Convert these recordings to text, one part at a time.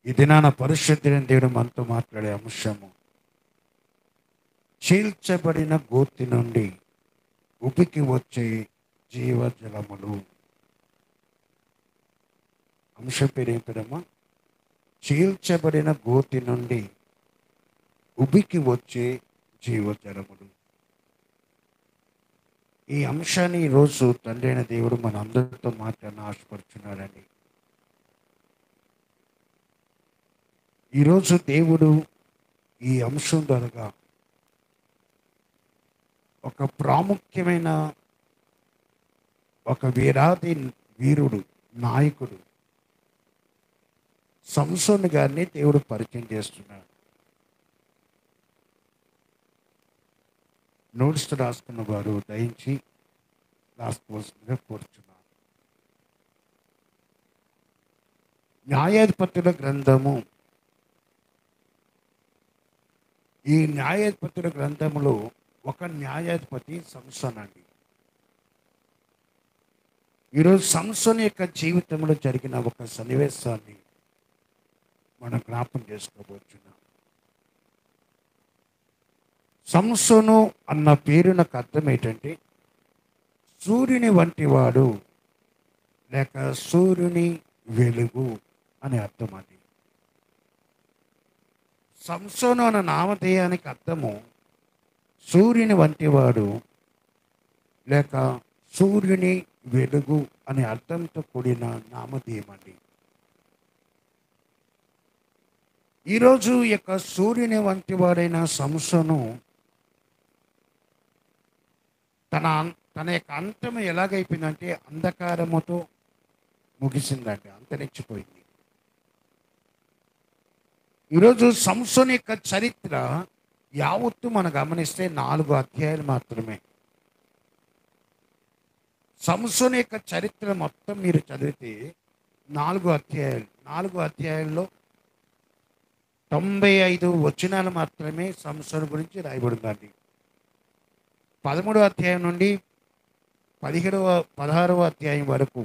ఈ దినాన పరిశుద్ధులైన దేవుడు మనతో మాట్లాడే అంశము, చీల్చబడిన గోతి నుండి ఉబికి వచ్చే జీవజలములు. అంశం పేరు ఏంటమ్మా? చీల్చబడిన గోతి నుండి ఉబికి వచ్చే జీవజలములు. ఈ అంశాన్ని ఈరోజు తండ్రి అయిన దేవుడు మన అందరితో మాట్లాడిన ఆశపడుతున్నాడండి. ఈరోజు దేవుడు ఈ అంశం ద్వారా ఒక ప్రాముఖ్యమైన ఒక వీరాది వీరుడు, నాయకుడు సంసోను గారిని దేవుడు పరిచయం చేస్తున్నాడు. నోట్స్ రాసుకున్న వారు దయించి రాసుకోవాల్సిందిగా కోరుచున్నాను. న్యాయాధిపతుల గ్రంథము. ఈ న్యాయాధిపతుల గ్రంథములో ఒక న్యాయాధిపతి సంసోను అండి. ఈరోజు సంసోను యొక్క జీవితంలో జరిగిన ఒక సన్నివేశాన్ని మనం జ్ఞాపకం చేసుకోబోతున్నాం. సంసోను అన్న పేరు నాకు అర్థం ఏంటంటే, సూర్యుని వంటి వాడు లేక సూర్యుని వెలుగు అని అర్థం అండి. సంసోను అన్న నామధేయానికి అర్థము సూర్యుని వంటివాడు లేక సూర్యుని వెలుగు అనే అర్థంతో కూడిన నామధేయం అండి. ఈరోజు యొక్క సూర్యుని వంటి వాడైన సంసోను తన యొక్క అంతం ఎలాగైపోయిందంటే అంధకారముతో ముగిసిందండి, అంతరించిపోయింది. ఈరోజు సంసోను యొక్క చరిత్ర యావత్తు మనం గమనిస్తే 4 అధ్యాయాలు మాత్రమే. సంసోను యొక్క చరిత్ర మొత్తం మీరు చదివితే 4 అధ్యాయాలు. 4 అధ్యాయాల్లో 95 వచనాలు మాత్రమే సంసోను గురించి రాయబడిందండి. 13వ అధ్యాయం నుండి 16వ అధ్యాయం వరకు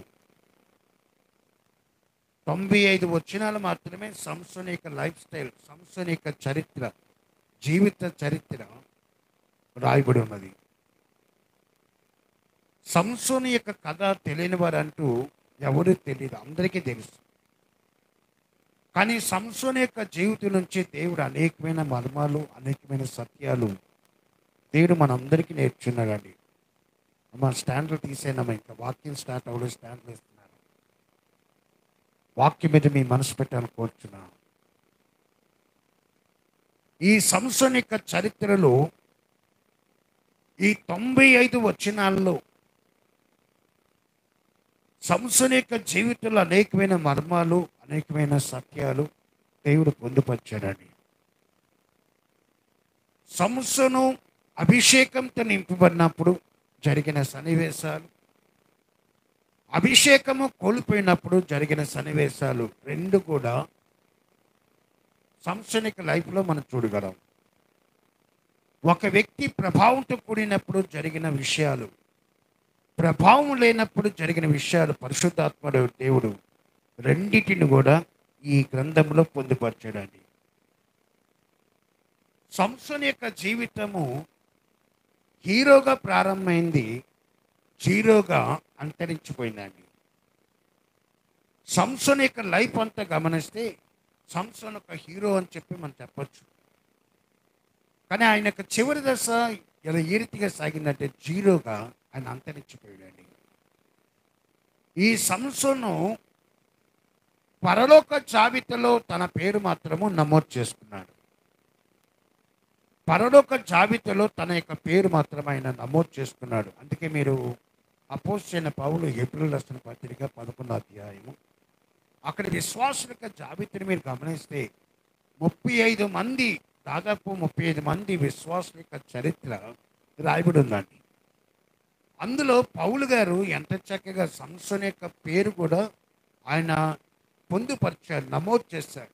95 వచనాలు మాత్రమే సంసోను యొక్క లైఫ్ స్టైల్, సంసోను యొక్క చరిత్ర, జీవిత చరిత్ర రాయబడి ఉన్నది. సంసోను యొక్క కథ తెలియని వారు అంటూ ఎవరు తెలియదు, అందరికీ తెలుసు. కానీ సంసోను యొక్క జీవితం నుంచి దేవుడు అనేకమైన మర్మాలు, అనేకమైన సత్యాలు దేవుడు మనందరికీ నేర్చున్నాడండి. మన స్టాండ్లు తీసేనమ్మా, ఇంకా వాక్యం స్టార్ట్ అవ్వడం, స్టాండ్లు ఇస్తున్నారు. వాక్యం మీద మీ మనసు పెట్టాలని కోరుచున్నాను. ఈ సంసోను యొక్క చరిత్రలో ఈ 95 వచనాల్లో సంసోను యొక్క జీవితంలో అనేకమైన మర్మాలు, అనేకమైన సత్యాలు దేవుడు పొందుపరిచాడండి. సంసోను అభిషేకంతో నింపబడినప్పుడు జరిగిన సన్నివేశాలు, అభిషేకము కోల్పోయినప్పుడు జరిగిన సన్నివేశాలు రెండు కూడా సంసోను యొక్క లైఫ్లో మనం చూడగలం. ఒక వ్యక్తి ప్రభావంతో కూడినప్పుడు జరిగిన విషయాలు, ప్రభావం లేనప్పుడు జరిగిన విషయాలు, పరిశుద్ధాత్మ దేవుడు రెండింటిని కూడా ఈ గ్రంథంలో పొందుపరచాడండి. సంసోను యొక్క జీవితము హీరోగా ప్రారంభమైంది, జీరోగా అంతరించిపోయిందండి. సంసోను యొక్క లైఫ్ అంతా గమనిస్తే సంసోను ఒక హీరో అని చెప్పి మనం చెప్పచ్చు. కానీ ఆయన యొక్క చివరి దశ ఇలా ఏ రీతిగా సాగిందంటే జీరోగా ఆయన అంతరించిపోయాడండి. ఈ సంసోను పరలోక జాబితాలో తన పేరు మాత్రము నమోదు చేసుకున్నాడు. పరలోక జాబితాలో తన యొక్క పేరు మాత్రం ఆయన నమోదు చేసుకున్నాడు. అందుకే మీరు అపోస్తలుడైన పౌలు హెబ్రీయులకు రాసిన పత్రిక 11వ అధ్యాయము అక్కడ విశ్వాసుల యొక్క జాబితాను మీరు గమనిస్తే 35 మంది, దాదాపు 35 మంది విశ్వాసుల యొక్క చరిత్ర రాయబడి ఉందండి. అందులో పౌలు గారు ఎంత చక్కగా సంసోను యొక్క పేరు కూడా ఆయన పొందుపరిచారు, నమోదు చేశారు.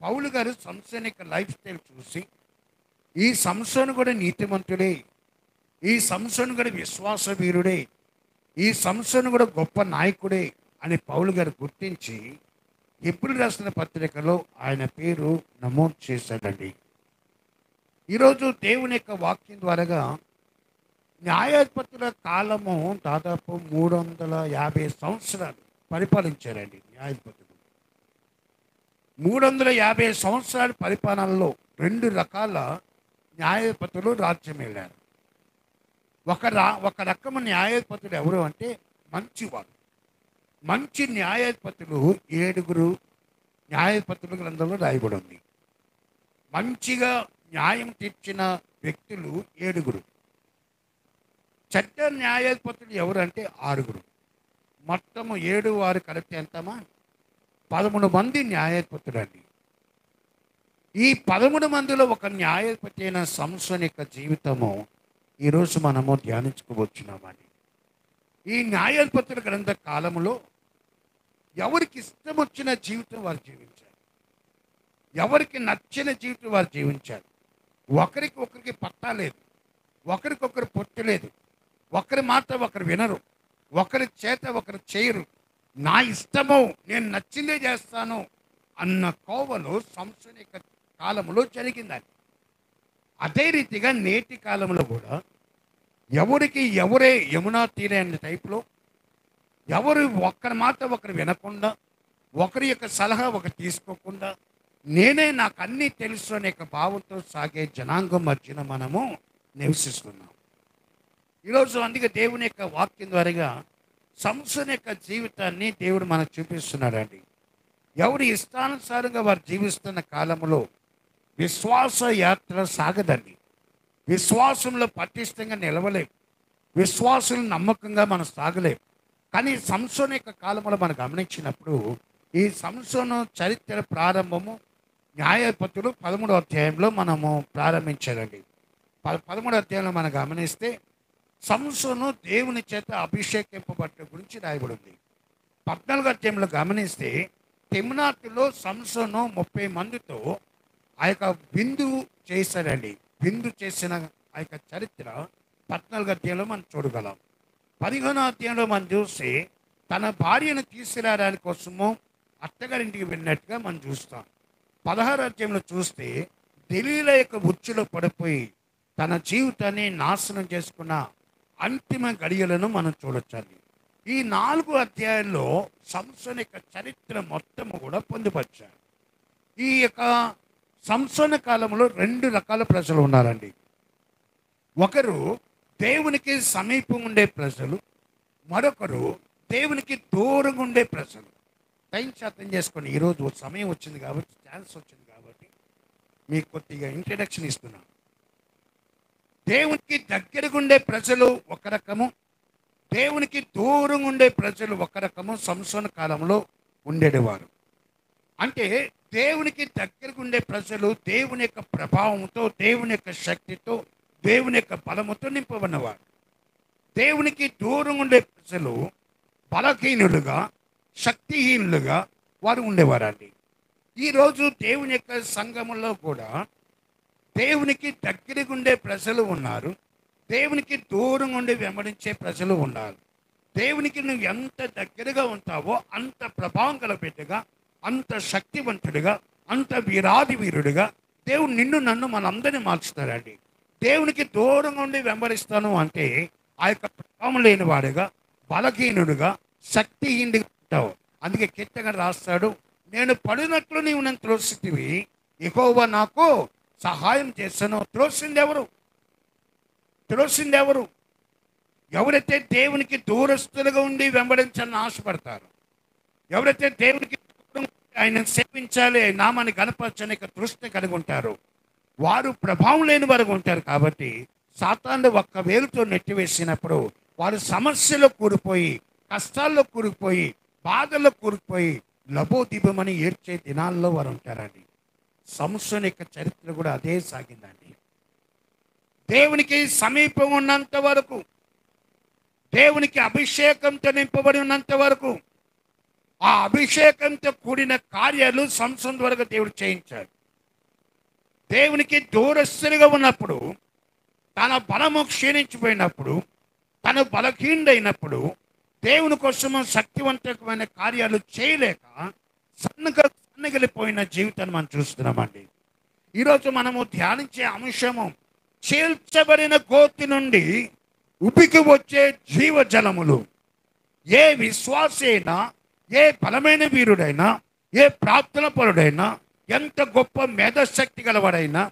పౌలు గారు సంసోను యొక్క లైఫ్ స్టైల్ చూసి ఈ సంసోను కూడా నీతిమంతుడే, ఈ సంసోను కూడా విశ్వాస వీరుడే, ఈ సంసోను కూడా గొప్ప నాయకుడే అని పౌలు గారు గుర్తించి హెబ్రీయులకు రాసిన పత్రికలో ఆయన పేరు నమోదు చేశాడండి. ఈరోజు దేవుని యొక్క వాక్యం ద్వారాగా న్యాయాధిపతుల కాలము దాదాపు 350 సంవత్సరాలు పరిపాలించారండి న్యాయాధిపతులు. 350 సంవత్సరాల పరిపాలనలో 2 రకాల న్యాయాధిపతులు రాజ్యం వెళ్ళారు. ఒక రకము న్యాయాధిపతులు ఎవరు అంటే మంచివారు. మంచి న్యాయాధిపతులు 7 న్యాయాధిపతుల గ్రంథంలో రాయబడి ఉంది. మంచిగా న్యాయం తీర్చిన వ్యక్తులు 7. చెడ్డ న్యాయాధిపతులు ఎవరంటే 6. మొత్తము 7 వారు కలిపితే ఎంతమా 13 మంది న్యాయాధిపతులు అండి. ఈ 13 మందిలో ఒక న్యాయాధిపతి అయిన సంసోను యొక్క జీవితము ఈరోజు మనము ధ్యానించుకోవచ్చున్నామండి. ఈ న్యాయాధిపతుల గ్రంథ కాలంలో ఎవరికి ఇష్టం వచ్చిన జీవితం వారు జీవించారు. ఎవరికి నచ్చిన జీవితం వారు జీవించారు. ఒకరికి పట్టాలేదు, ఒకరికొకరు పొట్టలేదు, ఒకరి మాట ఒకరు వినరు, ఒకరి చేత ఒకరు చేయరు. నా ఇష్టము, నేను నచ్చిందే చేస్తాను అన్న కోవలో సంసోను యొక్క కాలంలో జరిగిందని. అదే రీతిగా నేటి కాలంలో కూడా ఎవరే యమునా తీరే అనే టైప్లో ఎవరు ఒకరి మాట ఒకరు వినకుండా, ఒకరి యొక్క సలహా ఒకరు తీసుకోకుండా, నాకు అన్నీ తెలుసు అనే భావంతో సాగే జనాంగం మధ్యన మనము నివసిస్తున్నాం ఈరోజు. అందుకే దేవుని యొక్క వాక్యం ద్వారాగా సంసోను యొక్క జీవితాన్ని దేవుడు మనకు చూపిస్తున్నాడండి. ఎవరు ఇష్టానుసారంగా వారు జీవిస్తున్న కాలంలో విశ్వాస యాత్ర సాగదండి. విశ్వాసంలో పటిష్టంగా నిలవలేం, విశ్వాసం నమ్మకంగా మనం సాగలేం. కానీ సంసోను యొక్క కాలంలో మనం గమనించినప్పుడు ఈ సంసోను చరిత్ర ప్రారంభము న్యాయాధిపతులు 13వ అధ్యాయంలో మనము ప్రారంభించారండి. 13వ అధ్యాయంలో మనం గమనిస్తే సంసోను దేవుని చేత అభిషేకింపబట్ట గురించి రాయబడింది. 14వ అధ్యాయంలో గమనిస్తే తిమ్నాతులో సంసోను 30 మందితో ఆ యొక్క విందు చేశాడండి. విందు చేసిన ఆ యొక్క చరిత్ర 14వ అధ్యాయంలో మనం చూడగలం. 15వ అధ్యాయంలో మనం చూస్తే తన భార్యను తీసుకురావడానికి కోసము అత్తగారింటికి వెళ్ళినట్టుగా మనం చూస్తాం. 16వ అధ్యాయంలో చూస్తే దెలీలా యొక్క ఉచ్చులో పడిపోయి తన జీవితాన్ని నాశనం చేసుకున్న అంతిమ గడియలను మనం చూడొచ్చండి. ఈ 4 అధ్యాయాల్లో సంసోను యొక్క చరిత్ర మొత్తము కూడా పొందుపరిచారు. ఈ యొక్క సంసోను కాలంలో 2 రకాల ప్రజలు ఉన్నారండి. ఒకరు దేవునికి సమీపం ఉండే ప్రజలు, మరొకరు దేవునికి దూరంగా ఉండే ప్రజలు. టైం శాతం చేసుకోండి. ఈరోజు సమయం వచ్చింది కాబట్టి, ఛాన్స్ వచ్చింది కాబట్టి మీకు కొద్దిగా ఇంట్రడక్షన్ ఇస్తున్నాను. దేవునికి దగ్గరగా ఉండే ప్రజలు ఒక రకము, దేవునికి దూరంగా ఉండే ప్రజలు ఒక రకము సంసోను కాలంలో ఉండేవారు. అంటే దేవునికి దగ్గరగా ఉండే ప్రజలు దేవుని యొక్క ప్రభావంతో, దేవుని యొక్క శక్తితో, దేవుని యొక్క బలముతో నింపబడినవారు. దేవునికి దూరంగా ఉండే ప్రజలు బలహీనులుగా, శక్తిహీనులుగా వారు ఉండేవారండి. ఈరోజు దేవుని యొక్క సంఘములో కూడా దేవునికి దగ్గరగా ఉండే ప్రజలు ఉన్నారు, దేవునికి దూరంగా ఉండి వెంబడించే ప్రజలు ఉన్నారు. దేవునికి నువ్వు ఎంత దగ్గరగా ఉంటావో అంత ప్రభావం గల బిడ్డగా, అంత శక్తివంతుడిగా, అంత వీరుడిగా దేవుడు నన్ను మనందరినీ మార్చుతారండి. దేవునికి దూరంగా ఉండి వెంబడిస్తాను అంటే ఆ యొక్క ప్రభావం లేని వాడిగా, బలహీనుడిగా, శక్తిహీనుడిగా ఉంటావు. అందుకే కీర్తన రాస్తాడు, నేను పడినట్లు నీవు నన్ను త్రోసితివి, యెహోవా నాకు సహాయం చేస్తాను. త్రోసిందెవరు? ఎవరైతే దేవునికి దూరస్తులుగా ఉండి వెంబడించాలని ఆశపడతారు, ఎవరైతే దేవునికి ఆయన సేవించాలి, నామాన్ని గణపరచని దృష్టి కలిగి ఉంటారు, వారు ప్రభావం లేని వారు ఉంటారు. కాబట్టి సాతాను ఒక్క వేలుతో నెట్టివేసినప్పుడు వారు సమస్యలో కూలిపోయి, కష్టాల్లో కూరుకుపోయి, బాధల్లో కూరుకుపోయి లబోదిబమని ఏడ్చే దినాల్లో వారు ఉంటారండి. సంసోను యొక్క చరిత్ర కూడా అదే సాగిందండి. దేవునికి సమీపం ఉన్నంత వరకు, దేవునికి అభిషేకంతో నింపబడి ఉన్నంత వరకు, ఆ అభిషేకంతో కూడిన కార్యాలు సంసోను ద్వారా దేవుడు చేయించాడు. దేవునికి దూరస్తులుగా ఉన్నప్పుడు, తన బలము క్షీణించిపోయినప్పుడు, తను బలహీనుడైనప్పుడు, దేవుని కోసము శక్తివంతమైన కార్యాలు చేయలేక సన్నగిలిపోయిన జీవితాన్ని మనం చూస్తున్నామండి. ఈరోజు మనము ధ్యానించే అంశము, చీల్చబడిన గోతి నుండి ఉబికి వచ్చే జీవజలములు. ఏ విశ్వాసైనా, ఏ బలమైన వీరుడైనా, ఏ ప్రార్థన పరుడైనా, ఎంత గొప్ప మేధశక్తి గలవాడైనా,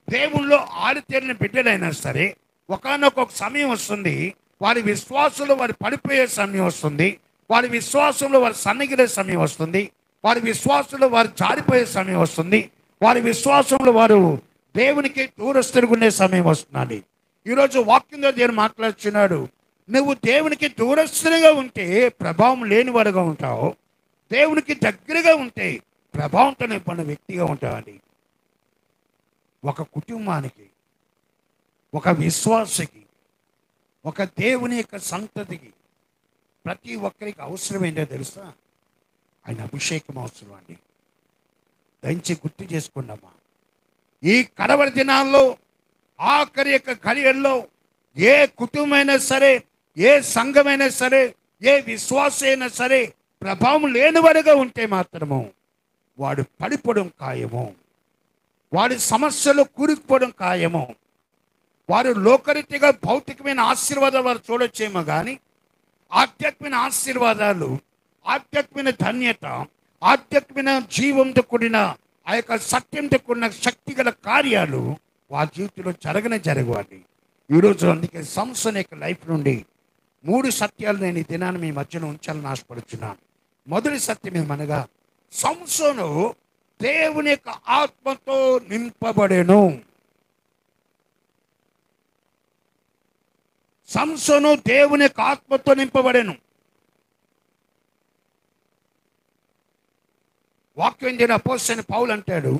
దేవుల్లో ఆరితేరిన బిడ్డలైనా సరే, ఒకానొక సమయం వస్తుంది, వారి విశ్వాసంలో వారు పడిపోయే సమయం వస్తుంది, వారి విశ్వాసంలో వారు సన్నగిలే సమయం వస్తుంది, వారి విశ్వాసంలో వారు జారిపోయే సమయం వస్తుంది, వారి విశ్వాసంలో వారు దేవునికి దూరస్తులుగునే సమయం వస్తున్నాడు. ఈరోజు వాక్యంలో దేవుడు మాట్లాడుతున్నాడు, నువ్వు దేవునికి దూరస్తునిగా ఉంటే ప్రభావం లేనివాడుగా ఉంటావు, దేవునికి దగ్గరగా ఉంటే ప్రభావంతో నింపడిన వ్యక్తిగా ఉంటావండి. ఒక కుటుంబానికి, ఒక విశ్వాసకి, ఒక దేవుని యొక్క సంతతికి ప్రతి ఒక్కరికి అవసరం ఏంటో తెలుసా? ఆయన అభిషేకం అవసరం అండి. దయచి గుర్తు చేసుకున్నామా, ఈ కడవరి దినాల్లో, ఆఖరి యొక్క ఘడియల్లో ఏ కుటుంబమైనా సరే, ఏ సంఘమైనా సరే, ఏ విశ్వాస అయినా సరే ప్రభావం లేనివాడుగా ఉంటే మాత్రము వాడు పడిపోవడం ఖాయము, వాడి సమస్యలు కూరుకుపోవడం ఖాయము. వారు లోకరీతిగా భౌతికమైన ఆశీర్వాదాలు వారు చూడొచ్చేమో కానీ ఆధ్యాత్మిక ఆశీర్వాదాలు, ఆధ్యాత్మిక ధన్యత, ఆధ్యాత్మిక జీవంతో కూడిన ఆ యొక్క సత్యంతో కూడిన శక్తి గల కార్యాలు వారి జీవితంలో జరగవండి. ఈరోజు అందుకే సంసోను యొక్క లైఫ్ నుండి 3 సత్యాలు నేను ఈ దినాన్ని మీ మధ్యన ఉంచాలని ఆశపడుతున్నాను. మొదటి సత్యం ఏమనగా, సంసోను దేవుని యొక్క ఆత్మతో నింపబడెను. సంసోను దేవుని యొక్క ఆత్మతో నింపబడెను. వాక్యం చేసిన అపోస్తలుడైన పౌలు అంటాడు,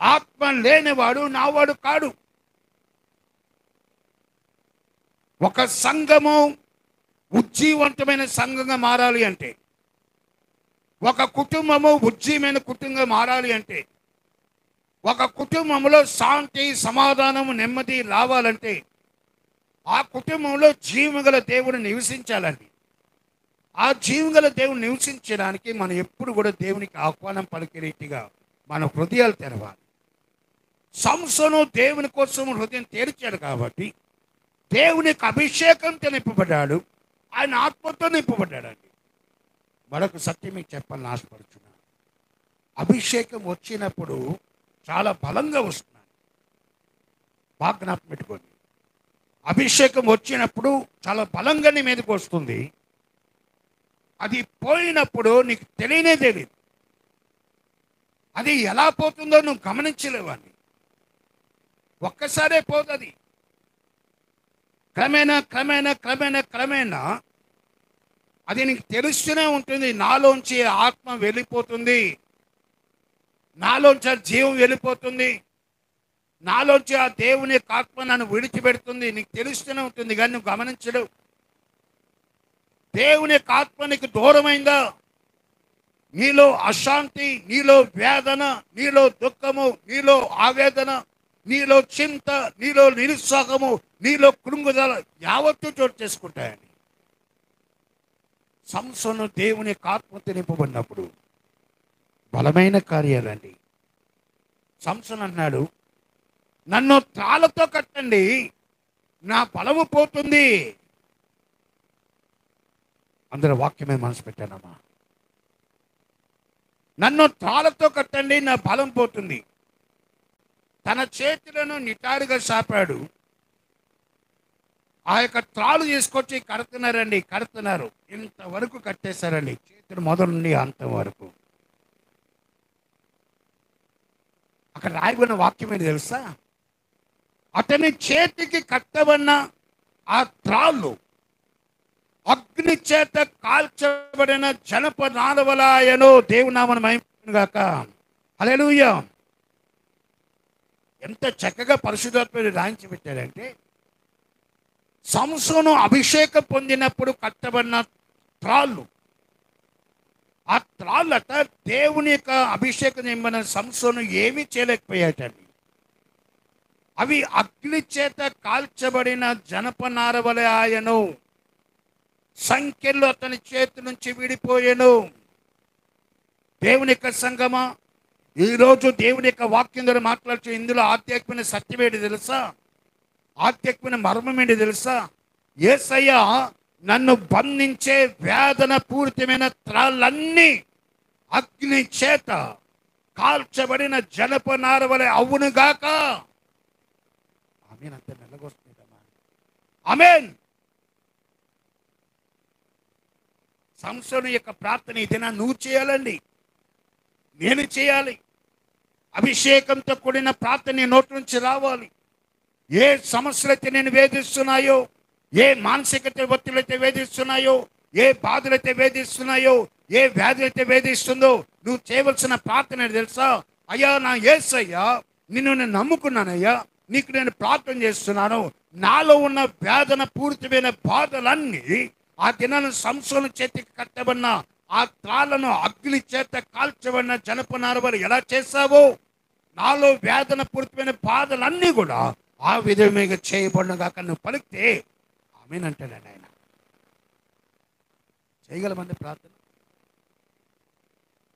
ఆత్మ లేనివాడు నావాడు కాడు. ఒక సంఘము ఉజ్జీవంతమైన సంఘంగా మారాలి అంటే, ఒక కుటుంబము ఉజ్జీవమైన కుటుంబంగా మారాలి అంటే, ఒక కుటుంబంలో శాంతి, సమాధానము, నెమ్మది రావాలంటే, ఆ కుటుంబంలో జీవగల దేవుడు నివసించాలండి. ఆ జీవగల దేవుడు నివసించడానికి మనం ఎప్పుడు కూడా దేవునికి ఆహ్వానం పలికే రీతిగా మన హృదయాలు తెరవాలి. సంసోను దేవుని కోసం హృదయం తెరిచాడు కాబట్టి దేవునికి అభిషేకంతో నింపబడ్డాడు, ఆయన ఆత్మతో నింపబడ్డాడండి. మరొక సత్యం మీకు చెప్పాలని ఆశపడుతున్నాను. అభిషేకం వచ్చినప్పుడు చాలా బలంగా వస్తున్నాడు. బాగా జ్ఞాపకం పెట్టుకోండి, అభిషేకం వచ్చినప్పుడు చాలా బలంగా నీ మీదకి వస్తుంది. అది పోయినప్పుడు నీకు తెలియదు. అది ఎలా పోతుందో నువ్వు గమనించలేవని. ఒక్కసారే పోతుంది. క్రమేణా క్రమేణా క్రమేణా క్రమేణా అది నీకు తెలుస్తూనే ఉంటుంది. నాలోంచి ఆత్మ వెళ్ళిపోతుంది, నాలోంచి ఆ జీవం వెళ్ళిపోతుంది, నాలోంచి ఆ దేవుని యొక్క ఆత్మ నన్ను విడిచిపెడుతుంది. నీకు తెలుస్తూనే ఉంటుంది కానీ నువ్వు గమనించలేవు. దేవుని యొక్క ఆత్మ నీకు దూరమైందా, నీలో అశాంతి, నీలో వేదన, నీలో దుఃఖము, నీలో ఆవేదన, నీలో చింత, నీలో నిరుత్సాహము, నీలో కృంగుదల యావత్తు చోటు చేసుకుంటాయని. సంసోను దేవుని యొక్క ఆత్మతో నింపబడినప్పుడు బలమైన కార్యాలండి. సంసోను అన్నాడు, నన్ను తాళ్ళతో కట్టండి, నా బలము పోతుంది. అందరూ వాక్యమే మనసు పెట్టానమ్మా. నన్ను తాళ్ళతో కట్టండి, నా బలం పోతుంది. తన చేతులను నిటారుగా చాపాడు. ఆ యొక్క త్రాళ్ళు తీసుకొచ్చి కడుతున్నారు. ఇంతవరకు కట్టేశారండి, చేతులు మొదలు నుండి అంతం వరకు. అక్కడ రాయబడిన వాక్యం ఏంటి తెలుసా? అతని చేతికి కట్టబడిన ఆ త్రాళ్ళు అగ్ని చేత కాల్చబడిన జనప నారవలాయను. దేవునామను మహిమ గాక. హల్లెలూయా. ఎంత చక్కగా పరిశుద్ధాత్మని రాయించి పెట్టాడంటే, సంసోను అభిషేకం పొందినప్పుడు కట్టబడిన త్రాళ్ళు, ఆ త్రాళ్ళట దేవుని యొక్క అభిషేకం నింపిన సంసోను ఏమీ చేయలేకపోయాటండి. అవి అగ్ని చేత కాల్చబడిన జనప నారవలే ఆయను. సంఖ్యలు అతని చేతి నుంచి విడిపోయాను. దేవుని యొక్క సంగమా, ఈరోజు దేవుని యొక్క వాక్యం ద్వారా మాట్లాడుతూ ఇందులో ఆధ్యాత్మిక సత్యం ఏంటి తెలుసా? ఆధ్యాత్మిక మర్మం ఏంటి తెలుసా? యేసయ్య నన్ను బంధించే వేదన పూరితమైన త్రాళ్ళన్నీ అగ్ని చేత కాల్చబడిన జనపనార వలె అవునుగాక. ఆమేన్. అంత మెల్లగొస్తుందమ్మా. ఆమేన్. సంసోను యొక్క ప్రార్థన ఇదేనా? నువ్వు చేయాలండి, నేను చేయాలి. అభిషేకంతో కూడిన ప్రార్థన నీ నోటి నుంచి రావాలి. ఏ సమస్యలైతే నేను వేధిస్తున్నాయో, ఏ మానసిక ఒత్తిళ్ళైతే వేధిస్తున్నాయో, ఏ బాధలైతే వేధిస్తున్నాయో, ఏ వ్యాధి అయితే వేధిస్తుందో, నువ్వు చేయవలసిన ప్రార్థన తెలుసా? అయ్యా నా యేసయ్యా, నిన్ను నేను నమ్ముకున్నానయ్యా, నీకు నేను ప్రార్థన చేస్తున్నాను. నాలో ఉన్న వేదన పూరితమైన బాధలన్నీ ఆ దినాన్ని సంసోను చేతికి కట్టబడిన ఆ త్రాళ్ళను అగ్ని చేత కాల్చబడిన జనపనార వలె ఎలా చేశావో, నాలో వేదన పూరితమైన బాధలన్నీ కూడా ఆ విధంగా చేయబడిన కాక నువ్వు పలికితే ఆమేనంటాడండి ఆయన. చేయగలమండి ప్రార్థన.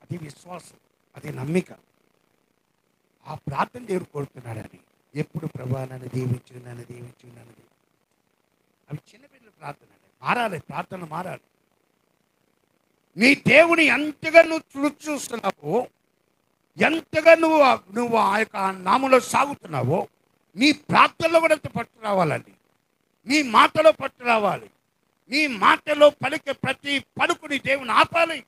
అది విశ్వాసం, అది నమ్మిక. ఆ ప్రార్థన దేవుడు కోరుతున్నాడని. ఎప్పుడు ప్రభా నన్ను దీవించు, నన్ను దీవించు, నన్ను దీవించు. అవి చిన్నపిల్లల ప్రార్థన అండి. మారాలి, ప్రార్థనలు మారాలి. నీ దేవుని ఎంతగా నువ్వు చూస్తున్నావో, ఎంతగా నువ్వు ఆ యొక్క నామంలో సాగుతున్నావో, నీ ప్రార్థనలో కూడా పట్టు రావాలండి. నీ మాటలో పట్టు రావాలి. నీ మాటలో పలికే ప్రతి పలుకుని దేవుని ఆపాలి.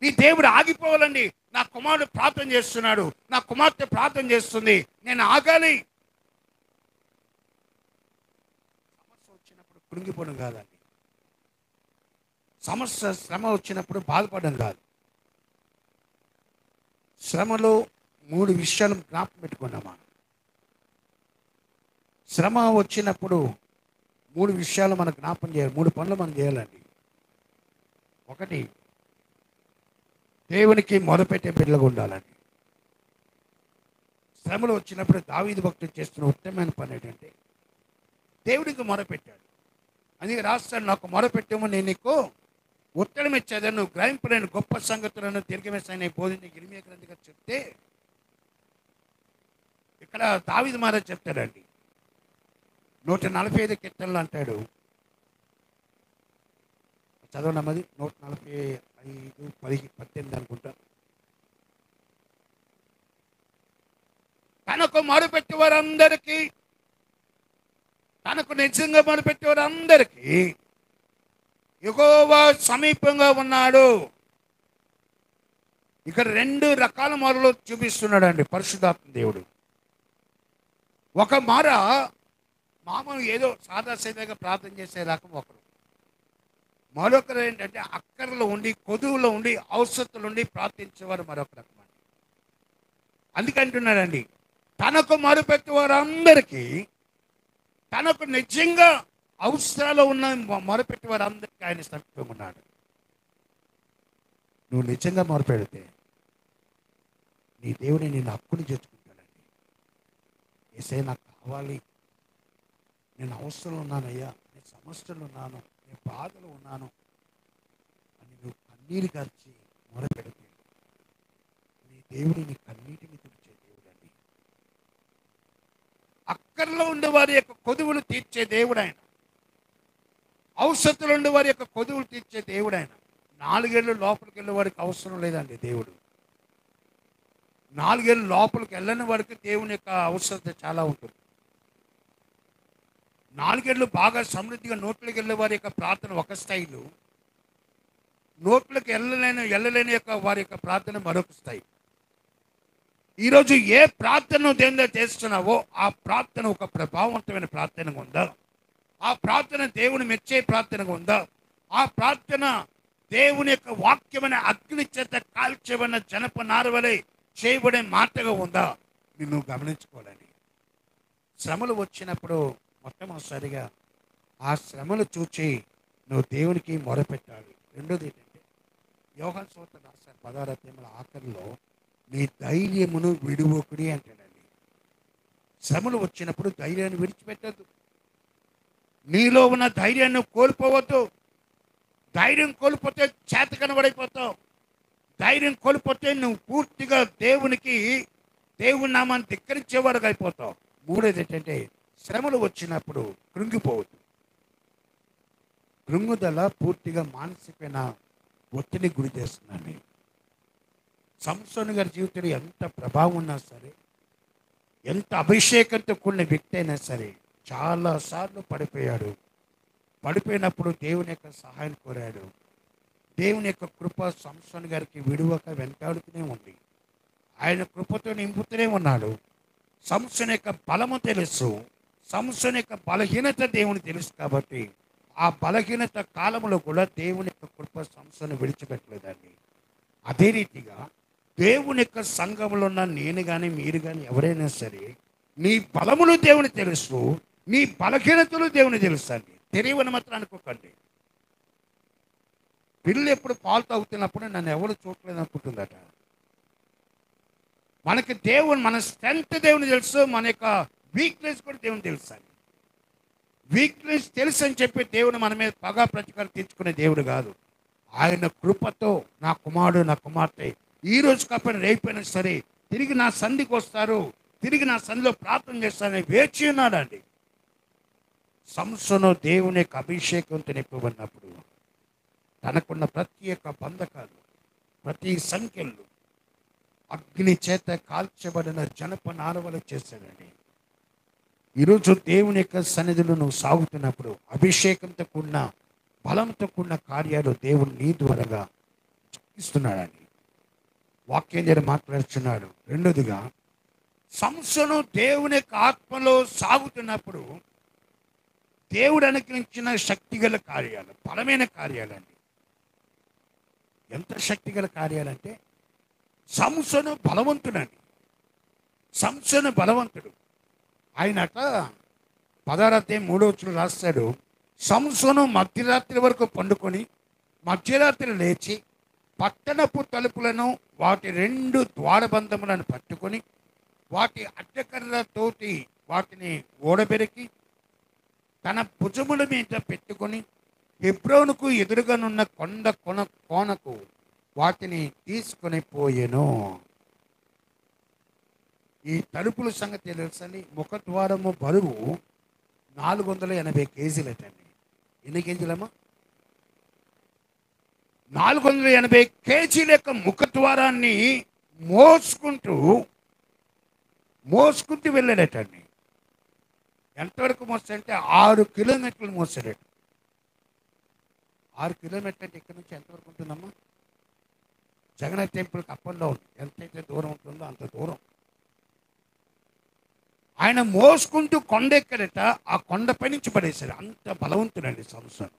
నీ దేవుడు ఆగిపోవాలండి. నా కుమారుడు ప్రార్థన చేస్తున్నాడు, నా కుమార్తె ప్రార్థన చేస్తుంది, నేను ఆగాలి. సమస్య వచ్చినప్పుడు కృంగిపోవడం కాదండి. శ్రమ వచ్చినప్పుడు బాధపడడం కాదు. శ్రమలో 3 విషయాలు జ్ఞాపకం పెట్టుకున్నామా? శ్రమ వచ్చినప్పుడు 3 విషయాలు మనం జ్ఞాపకం చేయాలి. 3 పనులు మనం చేయాలండి. 1, దేవునికి మొరపెట్టే బిడ్డలుగా ఉండాలండి. శ్రమలు వచ్చినప్పుడు దావీదు భక్తుడు చేస్తున్న ఉత్తమమైన పని ఏంటంటే దేవుడికి మొరపెట్టాడు. అందుకే రాస్తాడు, నాకు మొరపెట్టేమో నేను నీకు ఉత్తరం ఇచ్చేదని, నువ్వు గ్రహింపలేని గొప్ప సంగతులను తిరిగివేసాయని బోధించి ఇర్మీయా గ్రంథిగా చెప్తే, ఇక్కడ దావీదు మహారాజు చెప్తాడండి 145 కీర్తనలు అంటాడు. చదవనమ్మది 145, 10, 18 అనుకుంటా. తనకు మొరపెట్టే వారందరికీ, తనకు నిజంగా మొరపెట్టే వారందరికీ యెహోవా సమీపంగా ఉన్నాడు. ఇక్కడ 2 రకాల మొరలు చూపిస్తున్నాడు అండి పరిశుద్ధాత్మ దేవుడు. ఒక మొర మామూలు ఏదో సాదాసీదాగా ప్రార్థన చేసే రకం ఒకరు. మరొకరు ఏంటంటే అక్కర్లో ఉండి, కొదువులో ఉండి, అవసరతలు ఉండి ప్రార్థించేవారు మరొక రకం అండి. అందుకంటున్నాడండి, తనకు మొరపెట్టే వారందరికీ, తనకు నిజంగా అవసరాలు ఉన్న మొరపెట్టే వారందరికీ ఆయన సమీపంగా ఉన్నాడు. నువ్వు నిజంగా మొరపెడితే నీ దేవుని నేను హక్కుని చేర్చుకుంటాడండి. యేసయ్య నాకు కావాలి, నేను అవసరం ఉన్నానయ్యా, నేను సమస్యలు ఉన్నాను, నేను బాధలు ఉన్నాను అని నువ్వు కన్నీరు కార్చి మొరపెడితే నీ దేవుడి నీ కన్నీటిని తుడిచే దేవుడు అండి. అక్కర్లో ఉండే వారి యొక్క కొదువులు తీర్చే దేవుడు ఆయన. అవసరతలు ఉండే వారి యొక్క కొదువులు తీర్చే దేవుడు ఆయన. 4 ఏళ్ళు లోపలికి వెళ్ళే వారికి అవసరం లేదండి దేవుడు. 4 ఏళ్ళు లోపలికి వెళ్ళని వారికి దేవుని యొక్క అవసరత చాలా ఉంటుంది. 4 ఏళ్ళు బాగా సమృద్ధిగా నోట్లోకి వెళ్ళే వారి యొక్క ప్రార్థన ఒక స్థాయిలో, నోట్లోకి వెళ్ళలేని యొక్క వారి యొక్క ప్రార్థన మరొక స్థాయి. ఈరోజు ఏ ప్రార్థన దేనిలో చేస్తున్నావో ఆ ప్రార్థన ఒక ప్రభావవంతమైన ప్రార్థనగా ఉందా? ఆ ప్రార్థన దేవుని మెచ్చే ప్రార్థనగా ఉందా? ఆ ప్రార్థన దేవుని యొక్క వాక్యమైన అగ్ని చేత కాల్చబడిన జనపనార వలె చేయబడే మాటగా ఉందా? నిన్ను గమనించుకోవాలండి. శ్రమలు వచ్చినప్పుడు మొట్టమొదటిసారిగా ఆ శ్రమలు చూచి నువ్వు దేవునికి మొరపెట్టాలి. రెండోది ఏంటంటే యోహాను సువార్త రాశారు 16వ అధ్యాయంలో ఆఖరిలో, నీ ధైర్యమును విడువకుడి అంటాడండి. శ్రమలు వచ్చినప్పుడు ధైర్యాన్ని విడిచిపెట్టద్దు. నీలో ఉన్న ధైర్యాన్ని కోల్పోవద్దు. ధైర్యం కోల్పోతే చేత కనబడిపోతావు. ధైర్యం కోల్పోతే నువ్వు పూర్తిగా దేవుని నామాన్ని ధిక్కరించేవాడుగా అయిపోతావు. మూడోది ఏంటంటే శ్రమలు వచ్చినప్పుడు కృంగిపోవద్దు. కృంగుదల పూర్తిగా మానసికమైన ఒత్తిడి గురి చేస్తుందండి. సంసోను గారి జీవితంలో ఎంత ప్రభావం ఉన్నా సరే, ఎంత అభిషేకంతో కూడిన వ్యక్తి అయినా సరే చాలాసార్లు పడిపోయాడు. పడిపోయినప్పుడు దేవుని యొక్క సహాయం కోరాడు. దేవుని యొక్క కృప సంసోను గారికి విడువక వెంటాడుతూనే ఉంది. ఆయన కృపతో నింపుతూనే ఉన్నాడు. సంసోను యొక్క బలము తెలుసు, సంసోను యొక్క బలహీనత దేవుని తెలుసు. కాబట్టి ఆ బలహీనత కాలంలో కూడా దేవుని యొక్క కృప సంసోను విడిచిపెట్టలేదండి. అదే రీతిగా దేవుని యొక్క సంఘంలో ఉన్న నేను కానీ మీరు కానీ ఎవరైనా సరే, నీ బలములు దేవుని తెలుసు, నీ బలహీనతలు దేవుని తెలుసు అండి. తెలియని మాత్రం అనుకోకండి. పిల్లలు ఎప్పుడు పాలు తాగుతున్నప్పుడు నన్ను ఎవరు చూడలేదు అనుకుంటుందట. మనకి మన స్ట్రెంత్ దేవుని తెలుసు, మన యొక్క వీక్నెస్ కూడా దేవుని తెలుసు అండి. వీక్నెస్ తెలుసు అని చెప్పి దేవుడు మన మీద పగా ప్రతీకారం తీర్చుకునే దేవుడు కాదు. ఆయన కృపతో నా కుమారుడు నా కుమార్తె ఈ రోజు కాకపోయినా రేపైనా సరే తిరిగి నా సంధికి వస్తారు, తిరిగి నా సంధిలో ప్రార్థన చేస్తారని వేచి ఉన్నాడండి. సంసోను దేవుని యొక్క అభిషేకంతో నింపబడినప్పుడు తనకున్న ప్రతి ఒక్క బంధకాలు, ప్రతి సంఖ్యలు అగ్ని చేత కాల్చబడిన జనప నారవల చేశాడండి. ఈరోజు దేవుని యొక్క సన్నిధిలో నువ్వు సాగుతున్నప్పుడు అభిషేకంతో కూడిన బలంతో కూడిన కార్యాలు దేవుడు నీ ద్వారాగా ఇస్తున్నాడని వాక్యం దగ్గర మాట్లాడుతున్నాడు. రెండోదిగా సంసోను దేవుని యొక్క ఆత్మలో సాగుతున్నప్పుడు దేవుడు అనుగ్రహించిన శక్తిగల కార్యాలు, బలమైన కార్యాలండి. ఎంత శక్తిగల కార్యాలంటే సంసోను బలవంతుడండి. సంసోను బలవంతుడు. ఆయనట 16వ అధ్యాయం 3వ వచనం రాస్తాడు, సంసోను మధ్యరాత్రి వరకు పండుకొని మధ్యరాత్రి లేచి పట్టణపు తలుపులను వాటి 2 ద్వారబంధములను పట్టుకొని వాటి అడ్డకర్రతోటి వాటిని ఓడబెరికి తన భుజముల మీద పెట్టుకొని హెబ్రోనుకు ఎదురుగానున్న కోనకు వాటిని తీసుకొని పోయెను. ఈ తలుపుల సంగతి తెలుసండి. ముఖద్వారము బరువు 480 కేజీలటండి. ఎన్ని కేజీలమ్మా? 480 కేజీల యొక్క ముఖద్వారాన్ని మోసుకుంటూ వెళ్ళాడటండి. ఎంతవరకు మోస్తాడంటే 6 కిలోమీటర్లు మోసాడట. 6 కిలోమీటర్లు అంటే ఇక్కడ నుంచి ఎంతవరకు ఉంటుందమ్మా? జగన్నాథ్ టెంపుల్కి అప్పట్లో ఎంతైతే దూరం ఉంటుందో అంత దూరం ఆయన మోసుకుంటూ కొండ ఎక్కడట. ఆ కొండపై నుంచి పడేశాడు. అంత బలవంతుడండి సంసోను.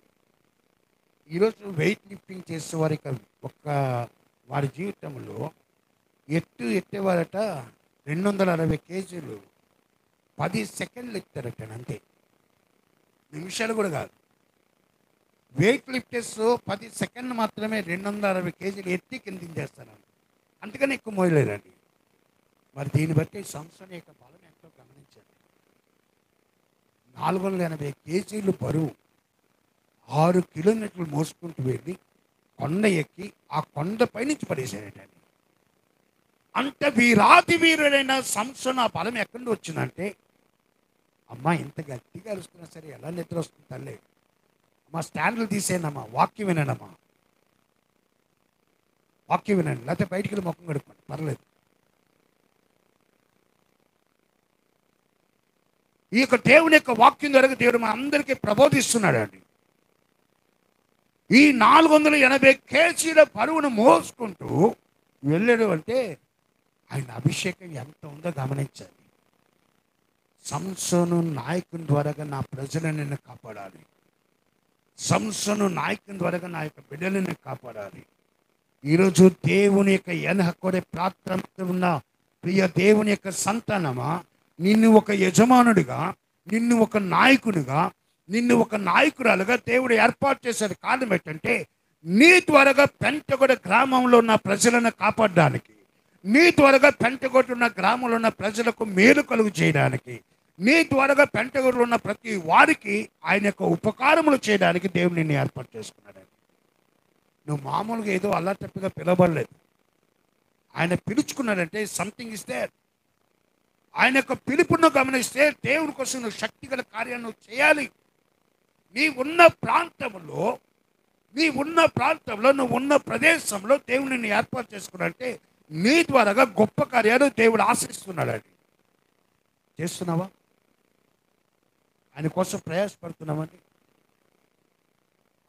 ఈరోజు వెయిట్ లిఫ్టింగ్ చేసే వారి జీవితంలో ఎత్తేవారట 260 కేజీలు 10 సెకండ్లు ఎత్తారట. అంతే, నిమిషాలు కూడా కాదు. వెయిట్ లిఫ్టర్స్ 10 సెకండ్లు మాత్రమే 260 కేజీలు ఎత్తి కిందికి చేస్తారు. అందుకని ఎక్కువ మోయలేదండి. మరి దీన్ని బట్టి సంసోను యొక్క బలం ఎంతో గమనించండి. 480 కేజీలు బరువు 6 కిలోమీటర్లు మోసుకుంటూ వెళ్ళి కొండ ఎక్కి ఆ కొండపై నుంచి పడేసాడటండి. అంత వీరాతి వీరుడైన సంసోను ఆ బలం ఎక్కడి నుండి వచ్చిందంటే, అమ్మ ఇంత గట్టిగా అరుస్తున్నా సరే ఎలా నిద్ర వస్తుంది తల్లి, మా స్టాండ్లు తీసేనమ్మా, వాక్యం వినండమ్మా, వాక్యం వినండి, లేకపోతే బయటికి వెళ్ళి ముఖం గడుపుకోండి, పర్లేదు. ఈ యొక్క దేవుని యొక్క వాక్యం ద్వారా దేవుడు మన అందరికీ ప్రబోధిస్తున్నాడు అండి. ఈ 480 కేజీల బరువును మోసుకుంటూ వెళ్ళాడు అంటే ఆయన అభిషేకం ఎంత ఉందో గమనించాలి. సంసోను నాయకుని ద్వారాగా నా ప్రజలను నేను కాపాడాలి. సంసోను నాయకుని ద్వారాగా నా యొక్క బిడ్డలను కాపాడాలి. ఈరోజు దేవుని యొక్క ఎనహకొడే ప్రార్థన ఉన్న ప్రియ దేవుని యొక్క సంతానమా, నిన్ను ఒక యజమానుడిగా, నిన్ను ఒక నాయకునిగా, నిన్ను ఒక నాయకురాలుగా దేవుడు ఏర్పాటు చేశాడు. కారణం ఏంటంటే నీ త్వరగా పెంటగొడ గ్రామంలో ఉన్న ప్రజలను కాపాడడానికి, నీ త్వరగా పెంటగొడ ఉన్న గ్రామంలో ఉన్న ప్రజలకు మేలు కలుగు చేయడానికి, నీ త్వరగా పెంటగొడలో ఉన్న ప్రతి వారికి ఆయన యొక్క ఉపకారములు చేయడానికి దేవుడు నిన్ను ఏర్పాటు చేసుకున్నాడు. నువ్వు మామూలుగా ఏదో అల్లాటప్పుగా పిలవబడలేదు. ఆయన పిలుచుకున్నాడంటే సంథింగ్ ఇస్ దేర్. ఆయన యొక్క పిలుపును గమనిస్తే దేవుని కోసం నువ్వు శక్తి గల కార్యాన్ని నువ్వు చేయాలి. నీ ఉన్న ప్రాంతంలో నువ్వు ఉన్న ప్రదేశంలో దేవుని నిన్ను ఏర్పాటు చేసుకున్నాడంటే నీ ద్వారాగా గొప్ప కార్యాలు దేవుడు ఆశిస్తున్నాడండి. చేస్తున్నావా? ఆయన కోసం ప్రయాసపడుతున్నామండి.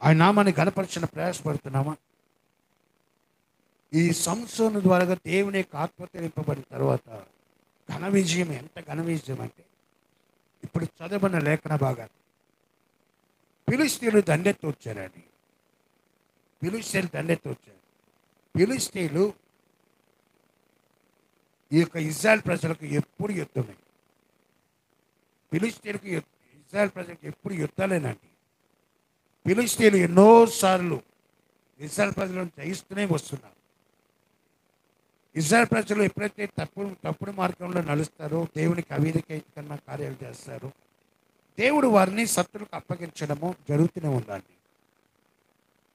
ఆయన నామాన్ని ఘనపరిచిన ప్రయాసపడుతున్నామా? ఈ సంసోను ద్వారా దేవుని యొక్క ఆత్మతో నింపబడిన తర్వాత ఘన విజయం, ఎంత ఘన విజయం అంటే ఇప్పుడు చదవబడిన లేఖన భాగాలు ఫిలిష్తీయులు దండెత్తి వచ్చారండి. ఫిలిష్తీయులు ఈ యొక్క ఇజ్రాయెల్ ప్రజలకు ఎప్పుడు యుద్ధమే. ఫిలిష్తీయులకు ఇజ్రాయెల్ ప్రజలకు ఎప్పుడు యుద్ధాలేనండి. ఫిలిష్తీయులు ఎన్నోసార్లు ఇజ్రాయెల్ ప్రజలను జయిస్తూనే వస్తున్నారు. ఇజ్రాయెల్ ప్రజలు ఎప్పుడైతే తప్పుడు మార్గంలో నడుస్తారో, దేవునికి అవిధేయకరమైన కార్యాలు చేస్తారో, దేవుడు వారిని శత్రులకు అప్పగించడము జరుగుతూనే ఉందండి.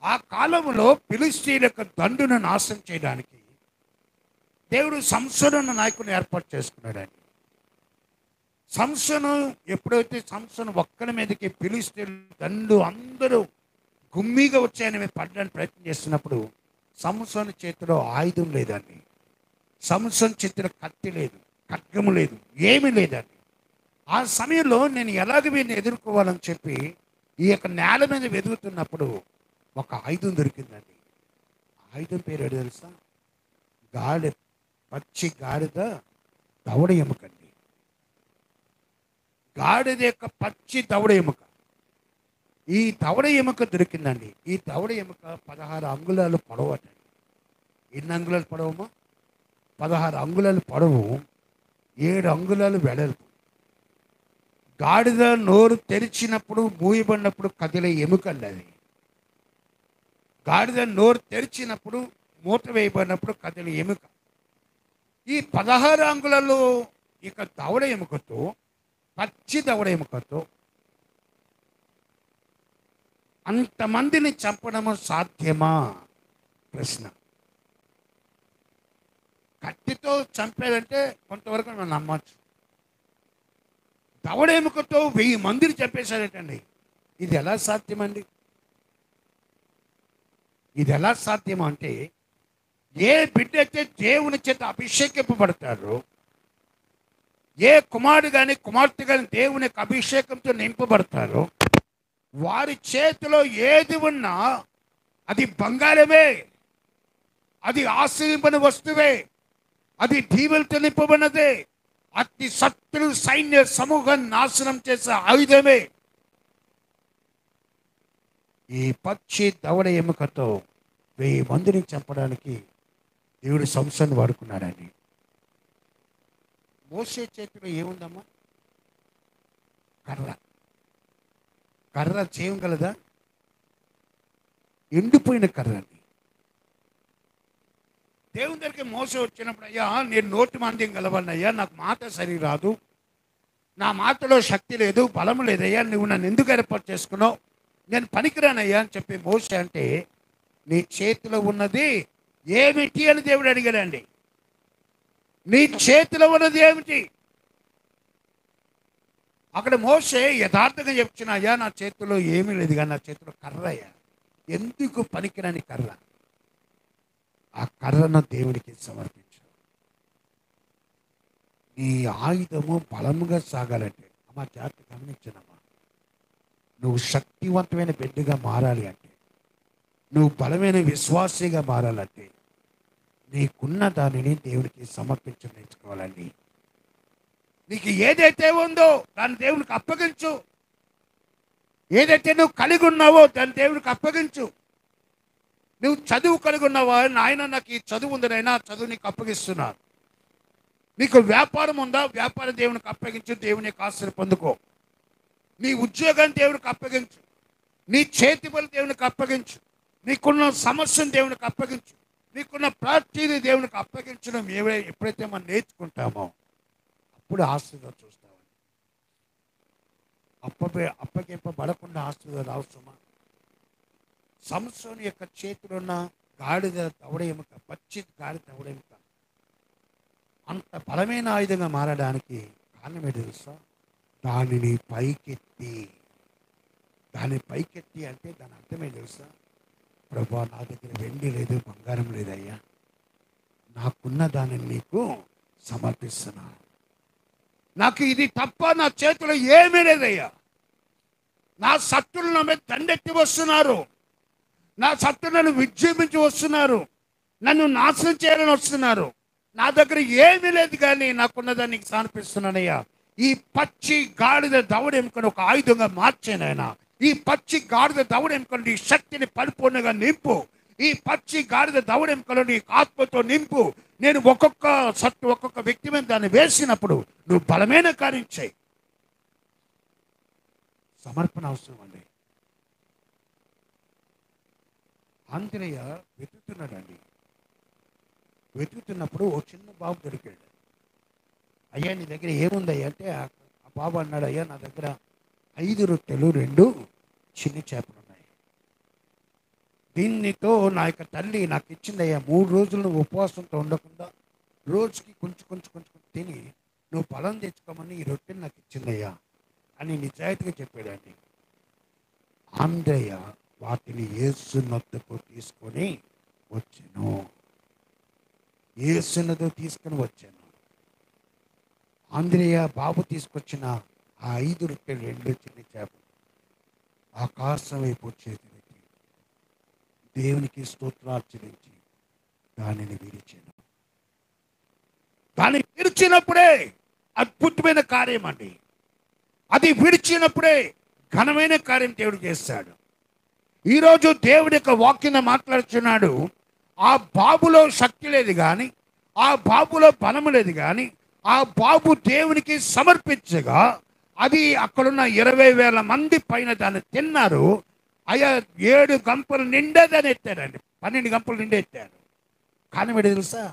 ఆ కాలంలో ఫిలిష్తీయుల యొక్క దండును నాశనం చేయడానికి దేవుడు సంసోను అన్న నాయకుని ఏర్పాటు చేసుకున్నాడండి. ఎప్పుడైతే సంసోను ఒక్కడి మీదకి ఫిలిష్తీయుల దండు అందరూ గుమ్మిగా వచ్చాయని పడడానికి ప్రయత్నం చేస్తున్నప్పుడు సంసోను చేతిలో ఆయుధం లేదండి. సంసోను చేతిలో కత్తి లేదు, ఖడ్గము లేదు, ఏమీ లేదండి. ఆ సమయంలో నేను ఎలాగ వీరిని ఎదుర్కోవాలని చెప్పి ఈ యొక్క నేల మీద వెతుకుతున్నప్పుడు ఒక ఆయుధం దొరికిందండి. ఆయుధం పేరు ఏడు తెలుసా? పచ్చి గాడిద దవడ ఎముకండి. గాడిద యొక్క పచ్చి దవడ ఎముక. ఈ దవడ ఎముక దొరికిందండి. ఈ దవడ ఎముక 16 అంగుళాలు పొడవటండి. ఎన్ని అంగుళాలు పొడవమా? 16 అంగుళాలు పొడవు, 7 అంగుళాలు వెడల్పు. గాడిద నోరు తెరిచినప్పుడు, మూయబడినప్పుడు కదిలే ఎముకండి అది. గాడిద నోరు తెరిచినప్పుడు, మూత వేయబడినప్పుడు కదిలే ఎముక. ఈ 16 అంగుళాలు ఇక దవడ ఎముకతో, పచ్చి దవడ ఎముకతో అంతమందిని చంపడము సాధ్యమా? ప్రశ్న. కత్తితో చంపేదంటే కొంతవరకు మనం నమ్మచ్చు. దవడ ఎముకతో 1000 మందిని చంపేశారటండి. ఇది ఎలా సాధ్యమండి? ఇది ఎలా సాధ్యం అంటే, ఏ బిడ్డ అయితే దేవుని చేత అభిషేకింపబడతారో, ఏ కుమారుడు కానీ కుమార్తె కానీ దేవుని యొక్క అభిషేకంతో నింపబడతారో, వారి చేతిలో ఏది ఉన్నా అది బంగారమే, అది ఆశ్రయింపని వస్తువే, అది దీవెలతో నింపబడినదే, అతి శత్రు సైన్య సమూహం నాశనం చేసే ఆయుధమే. ఈ పచ్చి దవడ ఎముకతో 1000 మందిని చంపడానికి దేవుడు సంసోను వాడుకున్నాడండి. మోషే చేతిలో ఏముందమ్మా? కర్ర. కర్ర చేయగలదా? ఎండిపోయిన కర్ర అండి. దేవుని దగ్గరికి మోసే వచ్చినప్పుడు, అయ్యా నేను నోటి మాంద్యం గలవన్నయ్యా, నాకు మాట సరి రాదు, నా మాటలో శక్తి లేదు, బలము లేదయ్యా, నువ్వు నన్ను ఎందుకు ఏర్పాటు చేసుకున్నావు, నేను పనికిరానయ్యా అని చెప్పి మోసే అంటే, నీ చేతిలో ఉన్నది ఏమిటి అని దేవుడు అడిగాడండి. నీ చేతిలో ఉన్నది ఏమిటి? అక్కడ మోసే యథార్థంగా చెప్తున్నా, అయ్యా నా చేతిలో ఏమీ లేదు కానీ నా చేతిలో కర్ర అయ్యా. ఎందుకు పనికిరాని కర్ర? ఆ కర్రను దేవునికి సమర్పించు. నీ ఆయుధము బలముగా సాగాలంటే, అమ్మా జాగ్రత్త గమనించనమ్మా, నువ్వు శక్తివంతమైన బిడ్డగా మారాలి అంటే, నువ్వు బలమైన విశ్వాసిగా మారాలంటే, నీకున్న దానిని దేవునికి సమర్పించడం నేర్చుకోవాలండి. నీకు ఏదైతే ఉందో దాన్ని దేవునికి అప్పగించు. ఏదైతే నువ్వు కలిగి ఉన్నావో దాన్ని దేవునికి అప్పగించు. నువ్వు చదువు కలిగి ఉన్నావా? నాయన నాకు ఈ చదువు ఉంది నాయన, చదువు నీకు అప్పగిస్తున్నాను. నీకు వ్యాపారం ఉందా? వ్యాపారం దేవునికి అప్పగించు, దేవుని యొక్క ఆశీర్వాదం పొందుకో. నీ ఉద్యోగాన్ని దేవునికి అప్పగించు, నీ చేతి పని దేవునికి అప్పగించు, నీకున్న సమస్యను దేవునికి అప్పగించు, నీకున్న ప్రతిదీ దేవునికి అప్పగించడం ఎప్పుడైతే మనం నేర్చుకుంటామో అప్పుడు ఆశీర్వాదం చూస్తామని. అప్పగింపబడకుండా ఆశీర్వాదం అవసరమా? సంసోను యొక్క చేతిలో ఉన్న గాడిద దవడ ఎముక, పచ్చి గాడిద దవడ ఎముక అంత బలమైన ఆయుధంగా మారడానికి కారణం ఏంటి తెలుసా? దానిని పైకెత్తి, అంటే దాని అర్థమే తెలుసా? ప్రభా, నా దగ్గర వెండి లేదు, బంగారం లేదయ్యా, నాకున్న దానిని నీకు సమర్పిస్తున్నాను. నాకు ఇది తప్ప నా చేతిలో ఏమీ లేదయ్యా. నా శత్రువులు నా మీద దండెత్తి వస్తున్నారు, నా శత్రువులను విజృంభించి వస్తున్నారు, నన్ను నాశనం చేయాలని వస్తున్నారు. నా దగ్గర ఏమీ లేదు, కానీ నాకున్నదాన్ని నీకు సమర్పిస్తున్నానయ్యా. ఈ పచ్చి గాడిద దవడ ఎముకను ఒక ఆయుధంగా మార్చానైనా. ఈ పచ్చి గాడిద దవడ ఎముకను నీ శక్తిని పరిపూర్ణంగా నింపు. ఈ పచ్చి గాడిద దవడ ఎముకను నీ ఆత్మతో నింపు. నేను ఒక్కొక్క వ్యక్తి మీద దాన్ని వేసినప్పుడు నువ్వు బలమైన కార్యం చేయి. సమర్పణ అవసరం అండి. ఆంధ్రయ్య వెతుకుతున్నాడండి. వెతుకుతున్నప్పుడు ఓ చిన్న బాబు దొరికాడు. అయ్యా, నీ దగ్గర ఏముందయ్యా అంటే ఆ బాబు అన్నాడు, అయ్యా, నా దగ్గర 5 రొట్టెలు 2 చిన్ని చేపలు ఉన్నాయి. దీనితో నా యొక్క తల్లి నాకు ఇచ్చిందయ్యా. 3 రోజులు నువ్వు ఉపవాసంతో ఉండకుండా రోజుకి కొంచెం తిని నువ్వు బలం తెచ్చుకోమని ఈ రొట్టెలు నాకు ఇచ్చిందయ్యా అని నిజాయితీగా చెప్పాడండి. ఆంధ్రయ్య వాటిని యేసు నొద్దకు తీసుకొని వచ్చాను. యేసునతో తీసుకొని వచ్చాను. ఆంధ్రయ్య బాబు తీసుకొచ్చిన ఆ 5 రొట్టెలు 2 చిన్ని చేపలు ఆకాశం వైపు చేతులెత్తి దేవునికి స్తోత్రాలు చెల్లించి దానిని విరిచాను. దాన్ని విరిచినప్పుడే అద్భుతమైన కార్యం అండి. అది విడిచినప్పుడే ఘనమైన కార్యం దేవుడు చేస్తాడు. ఈరోజు దేవుడి యొక్క వాక్యం మాట్లాడుతున్నాడు. ఆ బాబులో శక్తి లేదు కానీ, ఆ బాబులో బలము లేదు కానీ, ఆ బాబు దేవునికి సమర్పించగా అది అక్కడున్న 20,000 మంది పైన దాన్ని తిన్నారు. అయ్యా, 7 గంపలు నిండేదని ఎత్తాడండి. 12 గంపలు నిండే ఎత్తాడు. కానీ వీడు తెలుసా,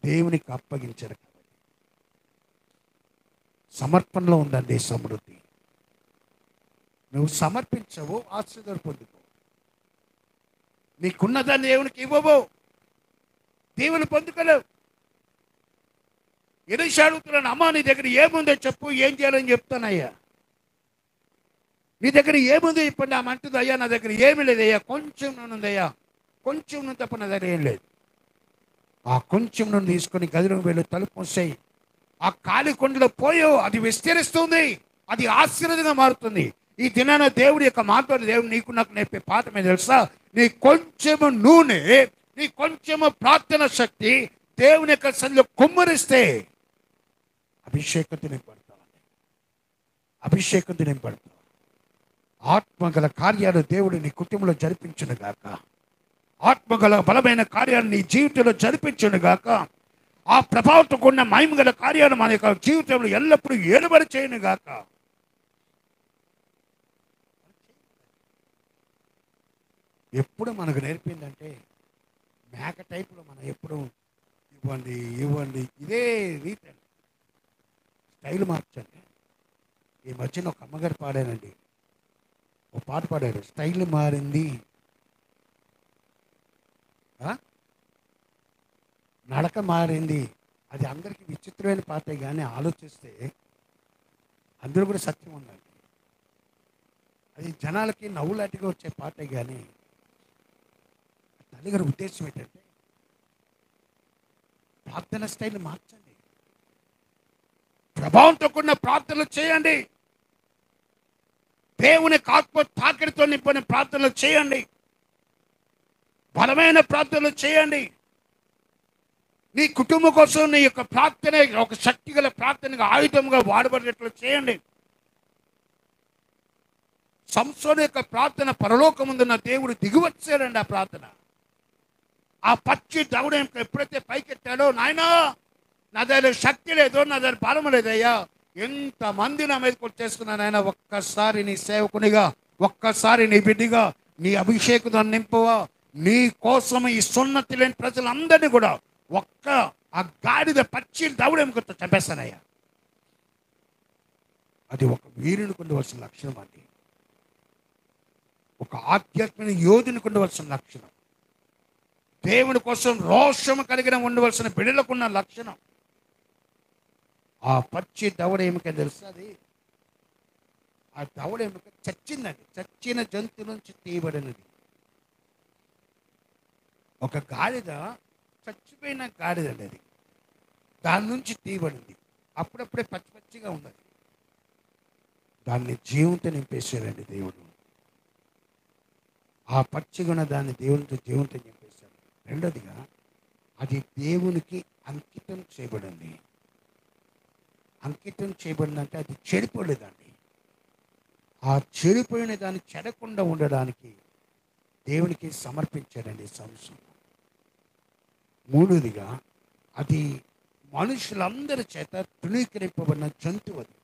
దేవునికి అప్పగించారు కాబట్టి. సమర్పణలో ఉందండి సమృద్ధి. నువ్వు సమర్పించవు, ఆశీర్వాదం పొందుకో. నీకున్నదాన్ని దేవునికి ఇవ్వవు, దేవుని పొందుకోలేవు. ఎనిమిది అడుగుతున్నాను, అమ్మా నీ దగ్గర ఏముందో చెప్పు, ఏం చేయాలని చెప్తానయ్యా. నీ దగ్గర ఏముందో చెప్పండి. ఆమె అంటుంది, అయ్యా నా దగ్గర ఏమి లేదయ్యా, కొంచెం నూనె ఉందయ్యా, కొంచెం నూనె తప్ప నా దగ్గర ఏం లేదు. ఆ కొంచెం నూనె తీసుకొని గదిలోకి వెళ్ళి తలుపు మూసేయి. ఆ ఖాళీ కొండలో పోయో, అది విస్తరిస్తుంది, అది ఆశీర్వాదంగా మారుతుంది. ఈ దినాన దేవుడి యొక్క మాటలు దేవుడు నీకు నాకు నేర్పే పాఠం ఏం తెలుసా? నీ కొంచెము నూనె, నీ కొంచెము ప్రార్థన శక్తి దేవుని యొక్క సన్నిధిలో కుమ్మరిస్తే అభిషేకంతో నింపడతావండి. అభిషేకంతో నింపడతావు. ఆత్మగల కార్యాలు దేవుడు నీ కుటుంబంలో జరిపించును గాక. ఆత్మగల బలమైన కార్యాలు నీ జీవితంలో జరిపించును గాక. ఆ ప్రభావంతో కూడిన మహిమగల కార్యాలు మన యొక్క జీవితంలో ఎల్లప్పుడూ ఏలుబడి చేయను గాక. ఎప్పుడు మనకు నేర్పిందంటే మేక టైపులో మనం ఎప్పుడు ఇవ్వండి ఇదే రీతి అండి. స్టైల్ మార్చండి. ఈ మధ్యన ఒక అమ్మగారు పాడానండి, ఒక పాట పాడారు, స్టైల్ మారింది, నడక మారింది. అది అందరికీ విచిత్రమైన పాటే, కానీ ఆలోచిస్తే అందులో కూడా సత్యం ఉందండి. అది జనాలకి నవ్వులాంటిగా వచ్చే పాటే, కానీ తల్లి గారి ఉద్దేశం ఏంటంటే ప్రార్థన స్టైల్ మార్చండి. ప్రభావంతో కూడిన ప్రార్థనలు చేయండి. దేవుని ఆత్మ తాకిడితో నింపిన ప్రార్థనలు చేయండి. బలమైన ప్రార్థనలు చేయండి. నీ కుటుంబం కోసం నీ యొక్క ప్రార్థన ఒక శక్తిగల ప్రార్థనగా ఆయుధంగా వాడబడేట్లు చేయండి. సంసోను యొక్క ప్రార్థన పరలోకముందున్న దేవుడు దిగివచ్చాడండి. ఆ ప్రార్థన, ఆ పచ్చి దవడ ఎప్పుడైతే పైకెత్తాడో, నాయనా నా దగ్గర శక్తి లేదు, నా దగ్గర బలం లేదయ్యా, ఎంతమంది నా మీదకి వచ్చేస్తున్నాను ఆయన, ఒక్కసారి నీ సేవకునిగా, ఒక్కసారి నీ బిడ్డగా, నీ అభిషేకంతో నింపవా. నీ కోసం ఈ సున్నతి లేని ప్రజలందరినీ కూడా ఒక్క ఆ గాడిద పచ్చి దవడ ఎముకతో చంపేస్తానయ్యా. అది ఒక వీరునికి ఉండవలసిన లక్షణం అండి. ఒక ఆధ్యాత్మిక యోధునికి ఉండవలసిన లక్షణం. దేవుని కోసం రోషము కలిగిన ఉండవలసిన బిడ్డలకున్న లక్షణం. ఆ పచ్చి దవడ ఎముక తెలుసు అది, ఆ దవడ ఎముక చచ్చిందండి. చచ్చిన జంతువు నుంచి తీయబడినది. ఒక గాడిద, చచ్చిపోయిన గాడిదండి అది, దాని నుంచి తీయబడింది. అప్పుడప్పుడే పచ్చి పచ్చిగా ఉన్నది. దాన్ని జీవంతో నింపేశాడండి దేవుడు. ఆ పచ్చిగా ఉన్న దాన్ని జీవంతో నింపేశాడు. రెండోదిగా అది దేవునికి అంకితం చేయబడింది. అంకితం చేయబడిందంటే అది చెడిపోలేదండి. ఆ చెడిపోయిన దాన్ని చెడకుండా ఉండడానికి దేవునికి సమర్పించాడండి సంసోను. మూడోదిగా అది మనుషులందరి చేత తృణీకరింపబడిన జంతువు. అది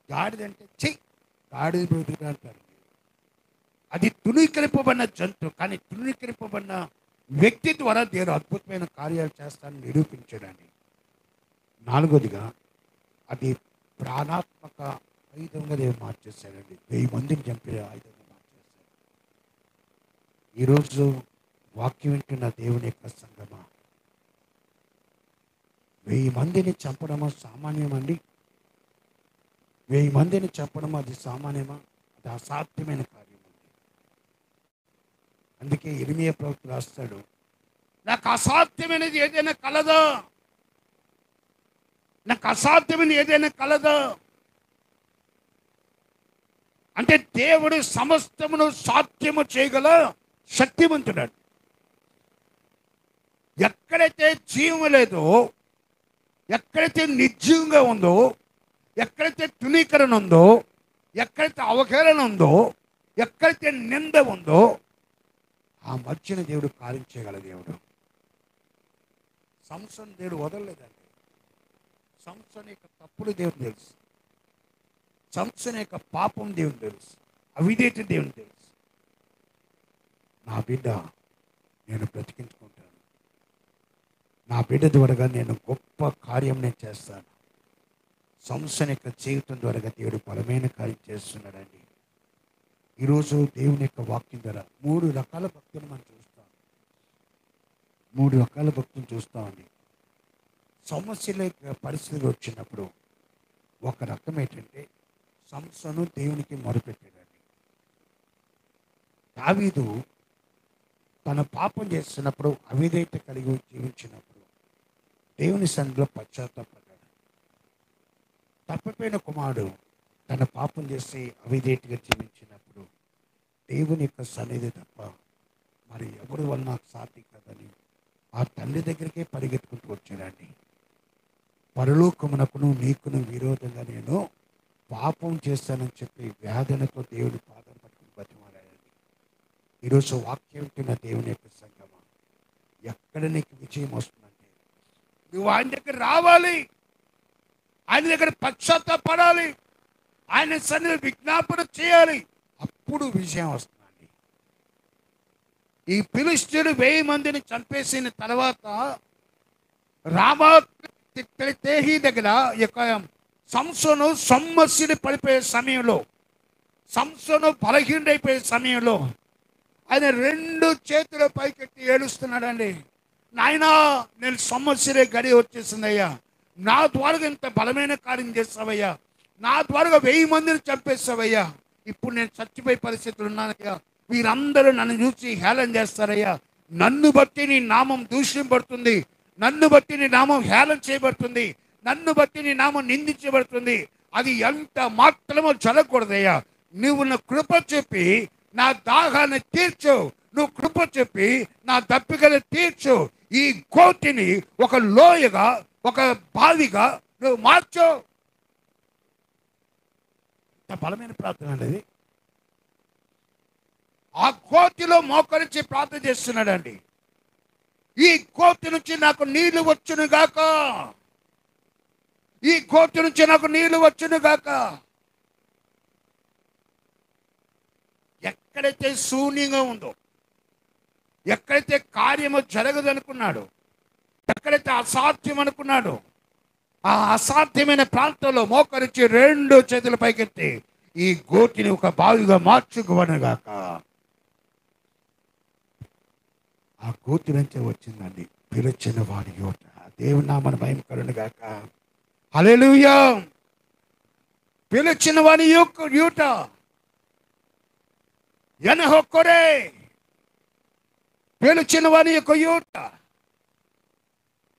గాడిదంటే గాడిద బ్రతుకు అంటారు. అది తృణీకరింపబడిన జంతువు, కానీ తృణీకరింపబడిన వ్యక్తి ద్వారా దేవుడు అద్భుతమైన కార్యాలు చేస్తానని నిరూపించాడండి. నాలుగోదిగా అది ప్రాణాత్మక ఆయుధంగా దేవుడు మార్చేశాడండి. 1000 మందిని చంపే ఆయుధంగా మార్చేశాడు. ఈరోజు వాక్యం వింటున్న దేవుని యొక్క సంగమా, 1000 మందిని చంపడమో సామాన్యమండి? 1000 మందిని చంపడం అది సామాన్యమా? అది అసాధ్యమైన కార్యం అండి. అందుకే ఇర్మీయా ప్రవక్త రాస్తాడు, నాకు అసాధ్యమైనది ఏదైనా కలదా? నాకు అసాధ్యమైనది ఏదైనా కలదా? అంటే దేవుడు సమస్తమును సాధ్యము చేయగల శక్తివంతుడాడు. ఎక్కడైతే జీవం లేదో, ఎక్కడైతే నిర్జీవంగా ఉందో, ఎక్కడైతే తృణీకరణ ఉందో, ఎక్కడైతే అవహేళన ఉందో, ఎక్కడైతే నింద ఉందో, ఆ మధ్యన దేవుడు కార్యం చేయగల దేవుడు. సంసోను దేవుడు వదలలేదండి. సంసోను యొక్క తప్పులు దేవుడు తెలుసు. సంసోను యొక్క పాపం దేవుడు తెలుసు. అవిధేయత దేవుడు తెలుసు. నా బిడ్డ నేను బ్రతికించుకుంటాను. నా బిడ్డ ద్వారా నేను గొప్ప కార్యం నేను చేస్తాను. సంసోను యొక్క జీవితం ద్వారా దేవుడు బలమైన కార్యం చేస్తున్నాడండి. ఈరోజు దేవుని యొక్క వాక్యం ద్వారా 3 రకాల భక్తులు మనం చూస్తాం. 3 రకాల భక్తులు చూస్తామండి. సమస్యల పరిస్థితులు వచ్చినప్పుడు ఒక రకం ఏంటంటే సంసోను దేవునికి మొరపెట్టాడండి. దావీదు తన పాపం చేస్తున్నప్పుడు, అవిధేయత కలిగి జీవించినప్పుడు దేవుని సన్నిధిలో పశ్చాత్తాపడ్డాడు. తప్పిపోయిన కుమారుడు తన పాపం చేసి అవిధేయతగా జీవించినప్పుడు దేవుని యొక్క సన్నిధి తప్ప మరి ఎవరి వల్ల నాకు సాధ్యం కదని ఆ తండ్రి దగ్గరికే పరిగెత్తుకుంటూ వచ్చాడండి. పరలోకమునకును నీకును విరోధంగా నేను పాపం చేస్తానని చెప్పి వేదనతో దేవుడి పాదాలు పట్టుకుని బతిమాలాడండి. ఈరోజు వాక్యం వింటున్న దేవుని యొక్క సంగమా, ఎక్కడ నీకు విజయం వస్తుందంటే నువ్వు ఆయన దగ్గర రావాలి, ఆయన దగ్గర పశ్చాత్తాపడాలి, ఆయన సన్నిధిలో విజ్ఞాపన చేయాలి. అప్పుడు విజయం వస్తుందండి. ఈ ఫిలిష్తీయుడు 1000 మందిని చంపేసిన తర్వాత రామాతేహి దగ్గర సంసోను సొమ్మసిని పడిపోయే సమయంలో, సంసోను బలహీనుడైపోయే సమయంలో ఆయన 2 చేతుల పైకెత్తి ఏడుస్తున్నాడండి. నాయనా, నేను సొమ్మసిరే గడి వచ్చేసిందయ్యా, నా ద్వారా ఇంత బలమైన కార్యం చేస్తావయ్యా, నా ద్వారా 1000 మందిని చంపేస్తావయ్యా, ఇప్పుడు నేను చచ్చిపోయే పరిస్థితులు ఉన్నానయ్యా, వీరందరూ నన్ను చూసి హేళన చేస్తారయ్యా, నన్ను బట్టి నీ నామం దూషింపబడుతుంది, నన్ను బట్టి నీ నామం హేళన చేయబడుతుంది, నన్ను బట్టి నీ నామం నిందించబడుతుంది, అది ఎంత మాత్రమో జరగకూడదయ్యా, నువ్వు నా కృప చెప్పి నా దాహాన్ని తీర్చు, నువ్వు కృప చెప్పి నా దప్పికలు తీర్చు, ఈ కోటిని ఒక లోయగా, ఒక బావిగా నువ్వు మార్చు. బలమైన ప్రార్థన అండి. ఆ కోతిలో మోకరించి ప్రార్థన చేస్తున్నాడండి. ఈ కోతి నుంచి నాకు నీళ్లు వచ్చును గాక, ఈ కోతి నుంచి నాకు నీళ్లు వచ్చును గాక. ఎక్కడైతే శూన్యంగా ఉందో, ఎక్కడైతే కార్యము జరగదనుకున్నాడు, ఎక్కడైతే అసాధ్యం అనుకున్నాడు, ఆ అసాధ్యమైన ప్రాంతంలో మోకరించి 2 చేతుల పైకెత్తి ఈ గోటిని ఒక బావిగా మార్చుకోవనుగాక. ఆ గోతి నుంచే వచ్చిందండి పిలిచిన వాడి యోట. దేవుని నామమున మహిమ కలుగును గాక. హల్లెలూయా. పిలిచిన వాని యూట ఎనహొక్కడే, పిలిచిన వాని యొక్క యూట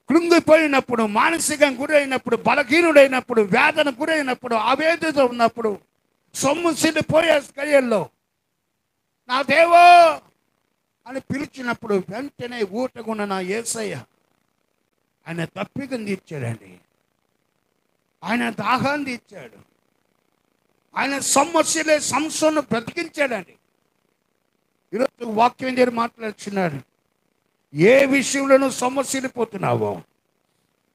కృంగిపోయినప్పుడు, మానసికంగా గురైనప్పుడు, బలహీనుడైనప్పుడు, వేదన గురైనప్పుడు, ఆవేదన ఉన్నప్పుడు, సొమ్ము సిద్ధిపోయే స్కయ్యల్లో నా దేవా అని పిలిచినప్పుడు వెంటనే ఊటగున్న నా యేసయ్య ఆయన దప్పికను తీర్చాడండి. ఆయన దాహాన్ని తీర్చాడు. ఆయన సమస్యలే సంసోను బ్రతికించాడండి. ఈరోజు వాక్యం దగ్గర మాట్లాడుచున్నాడు. ఏ విషయంలో సమస్యలిపోతున్నావో,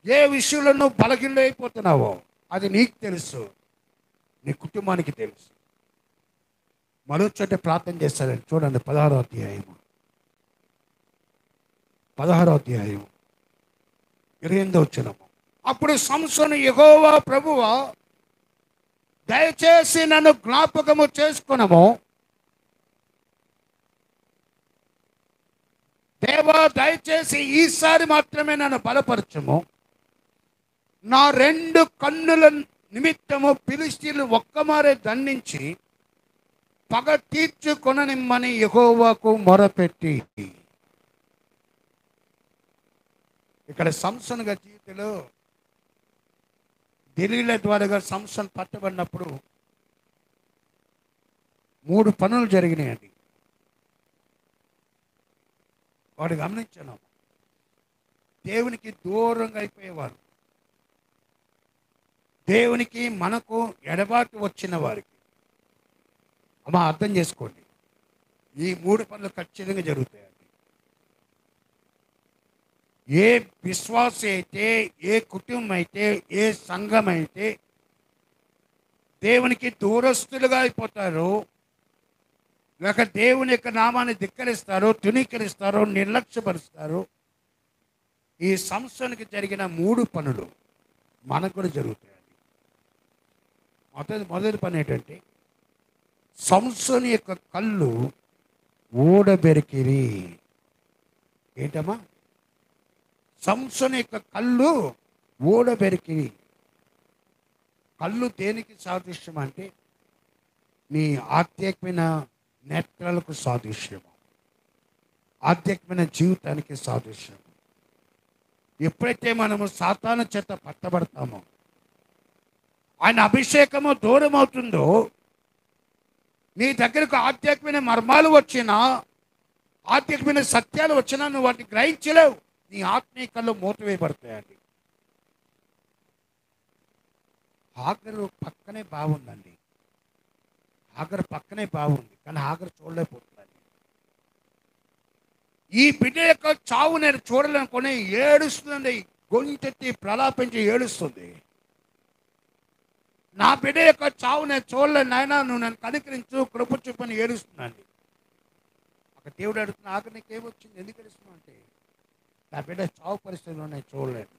ఏ విషయంలో బలహీనైపోతున్నావో అది నీకు తెలుసు, నీ కుటుంబానికి తెలుసు. మరో చోట ప్రార్థన చేస్తారండి. చూడండి 16వ అధ్యాయము 28వ వచనము. అప్పుడు సంసోను, యెహోవా ప్రభువా, దయచేసి నన్ను జ్ఞాపకము చేసుకునము. దేవా, దయచేసి ఈసారి మాత్రమే నన్ను బలపరచము. నా 2 కన్నుల నిమిత్తము ఫిలిష్తీయులు ఒక్కమారే దండించి పగ తీర్చుకొననిమ్మని యెహోవాకు మొరపెట్టి. ఇక్కడ సంసోను గారి జీవితంలో దెలీలా ద్వారా సంసోను పట్టబడినప్పుడు 3 పనులు జరిగినాయండి. వాడు గమనించాను. దేవునికి దూరంగా అయిపోయేవారు, దేవునికి మనకు ఎడబాటు వచ్చిన వారికి. అమ్మా, అర్థం చేసుకోండి, ఈ 3 పనులు ఖచ్చితంగా జరుగుతాయండి. ఏ విశ్వాస అయితే, ఏ కుటుంబం అయితే, ఏ సంఘం అయితే దేవునికి దూరస్తులుగా అయిపోతారో, లేక దేవుని యొక్క నామాన్ని ధిక్కరిస్తారో, తునీకరిస్తారో, నిర్లక్ష్యపరుస్తారో, ఈ సంస్థనికి జరిగిన 3 పనులు మనకు కూడా జరుగుతాయండి. మొదటి పని ఏంటంటే, సంసోను యొక్క కళ్ళు ఊడబెరికిరి. ఏంటమ్మా? సంసోను యొక్క కళ్ళు ఊడబెరికిరి. కళ్ళు దేనికి సాదృశ్యం అంటే, నీ ఆధ్యాత్మిక నేత్రాలకు సాదృశ్యము, ఆధ్యాత్మిక జీవితానికి సాదృశ్యం. ఎప్పుడైతే మనము సాతాను చేత పట్టబడతామో, ఆయన అభిషేకము దూరం అవుతుందో, నీ దగ్గరకు ఆధ్యాత్మిక మర్మాలు వచ్చినా, ఆధ్యాత్మిక సత్యాలు వచ్చినా నువ్వు వాటిని గ్రహించలేవు. నీ ఆత్మీయ కళ్ళు మూతవేయబడతాయండి. హాగరు పక్కనే బాగుందండి, హాగరు పక్కనే బాగుంది, కానీ హాగరు చూడలేకపోతుందండి. ఈ బిడ్డ యొక్క చావు నేను చూడాలనుకుని ఏడుస్తుందండి, గొంతెత్తి ప్రలాపించి ఏడుస్తుంది. నా బిడ్డ యొక్క చావు నేను చూడలేను నాయనా, నువ్వు నన్ను కనికరించు, కృప చూపని ఏడుస్తుందండి. అక్కడ దేవుడు అడుగుతున్న, ఆఖరి నీకేమొచ్చింది, ఎందుకు ఏడుస్తున్నావు అంటే, నా బిడ్డ చావు పరిస్థితుల్లో నేను చూడలేను.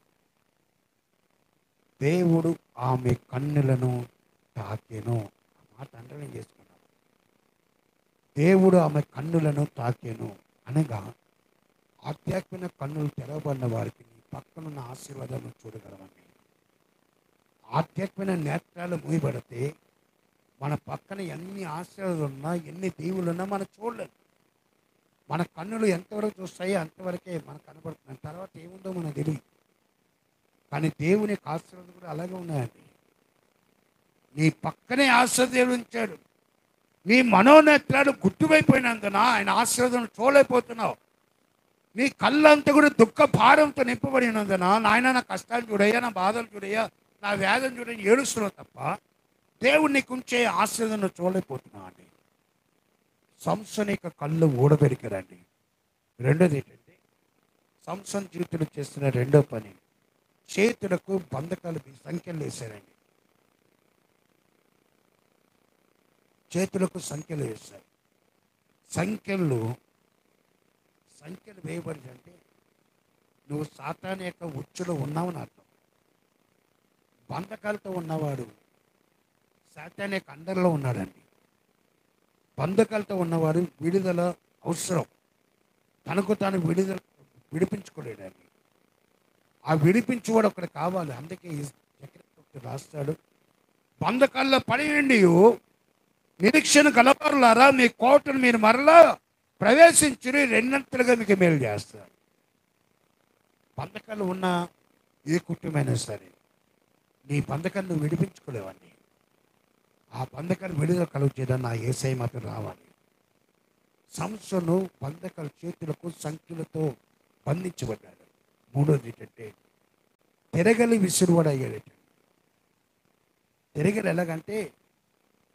దేవుడు ఆమె కన్నులను తాకెను. ఆ మాట అంటనే చేసుకున్నాను. దేవుడు ఆమె కన్నులను తాకెను అనగా, ఆధ్యాత్మిక కన్నులు తెరవబడిన వారికి నీ పక్కనున్న ఆశీర్వాదాలను చూడగలమండి. ఆధ్యాత్మిక నేత్రాలు మూయబడితే మన పక్కన ఎన్ని ఆశీర్వాదాలు ఉన్నా, ఎన్ని దీవులున్నా మనం చూడలేదు. మన కన్నులు ఎంతవరకు చూస్తాయో అంతవరకే మనకు కనబడుతుంది. తర్వాత ఏముందో మనకు తెలియదు. కానీ దేవుని ఆశీర్వాదం కూడా అలాగే ఉన్నాయండి. నీ పక్కనే ఆశీర్వాదం ఉంచాడు. నీ మనోనేత్రాలు గుర్తువైపోయినందున ఆయన ఆశీర్వాదం చూడలేకపోతున్నావు. నీ కళ్ళంతా కూడా దుఃఖ భారంతో నింపబడినందున, నాయన నా కష్టాలు చూడయ్యా, నా బాధలు చూడయ్యా, నా వ్యాధులు చూడని ఏడుస్తున్నావు తప్ప దేవుడు నీకు ఉంచే ఆశీర్వాదం చూడలేకపోతున్నావు అండి. సంసోను యొక్క కళ్ళు ఊడబెరికారండి. రెండోది ఏంటంటే, సంసోను జీవితంలో చేస్తున్న రెండో పని, చేతులకు బంధకాలు సంఖ్యలు వేశారండి. చేతులకు సంఖ్యలు వేశారు. సంఖ్యలు వేయబడిందంటే నువ్వు సాతాను యొక్క ఉచ్చులో ఉన్నావని అర్థం. బంధకాలతో ఉన్నవాడు సాతాను యొక్క అండర్లో ఉన్నాడండి. బంధకాలతో ఉన్నవాడు విడుదల అవసరం. తనకు తాను విడిపించుకోలేడండి. ఆ విడిపించేవాడు ఒకటి కావాలి. అందుకే భక్తుడు రాస్తాడు, బంధకాల్లో పడియండి నిరీక్షణ గలవారులారా, మీ కోటను మీరు మరలా ప్రవేశించి రెండంతలుగా మీకు మేలు చేస్తారు. బంధకాలు ఉన్న ఏ కుటుంబమైనా సరే నీ బంధకాన్ని నువ్వు విడిపించుకోలేవండి. ఆ బంధకాన్ని విడుదల కలుగుచేయడం నా యేసయ్య మాత్రం రావాలి. సంసోను బంధకాల చేతులకు సంఖ్యలతో బంధించబడ్డాడు. మూడోది ఏంటంటే తిరగలి విసురువాడయ్యాడట. తిరగలి ఎలాగంటే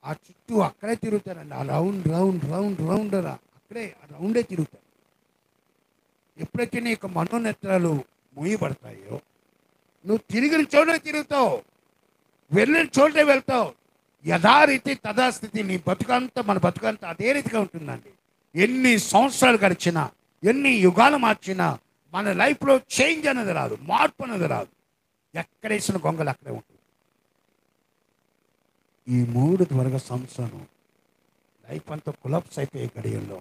ఆ చుట్టూ అక్కడే తిరుగుతారండి. ఆ రౌండ్ రౌండ్ రౌండ్ రౌండ్ అక్కడే ఆ రౌండే తిరుగుతారు. ఎప్పుడైతే నీ యొక్క మనోనేత్రాలు మూయబడతాయో నువ్వు తిరిగిన చోటే తిరుగుతావు, వెళ్ళిన చోటే వెళ్తావు. యథారీతి తథాస్థితి. నీ బతుకంతా మన బతుకంతా అదే రీతిగా ఉంటుందండి. ఎన్ని సంవత్సరాలు గడిచినా, ఎన్ని యుగాలు మార్చినా మన లైఫ్లో చేంజ్ అనేది రాదు, మార్పు అనేది రాదు. ఎక్కడేసిన గొంగలు అక్కడే ఉంటుంది. ఈ మూడు త్వరగా సంవత్సరం లైఫ్ అంతా కొలాప్స్ అయిపోయే గడియల్లో,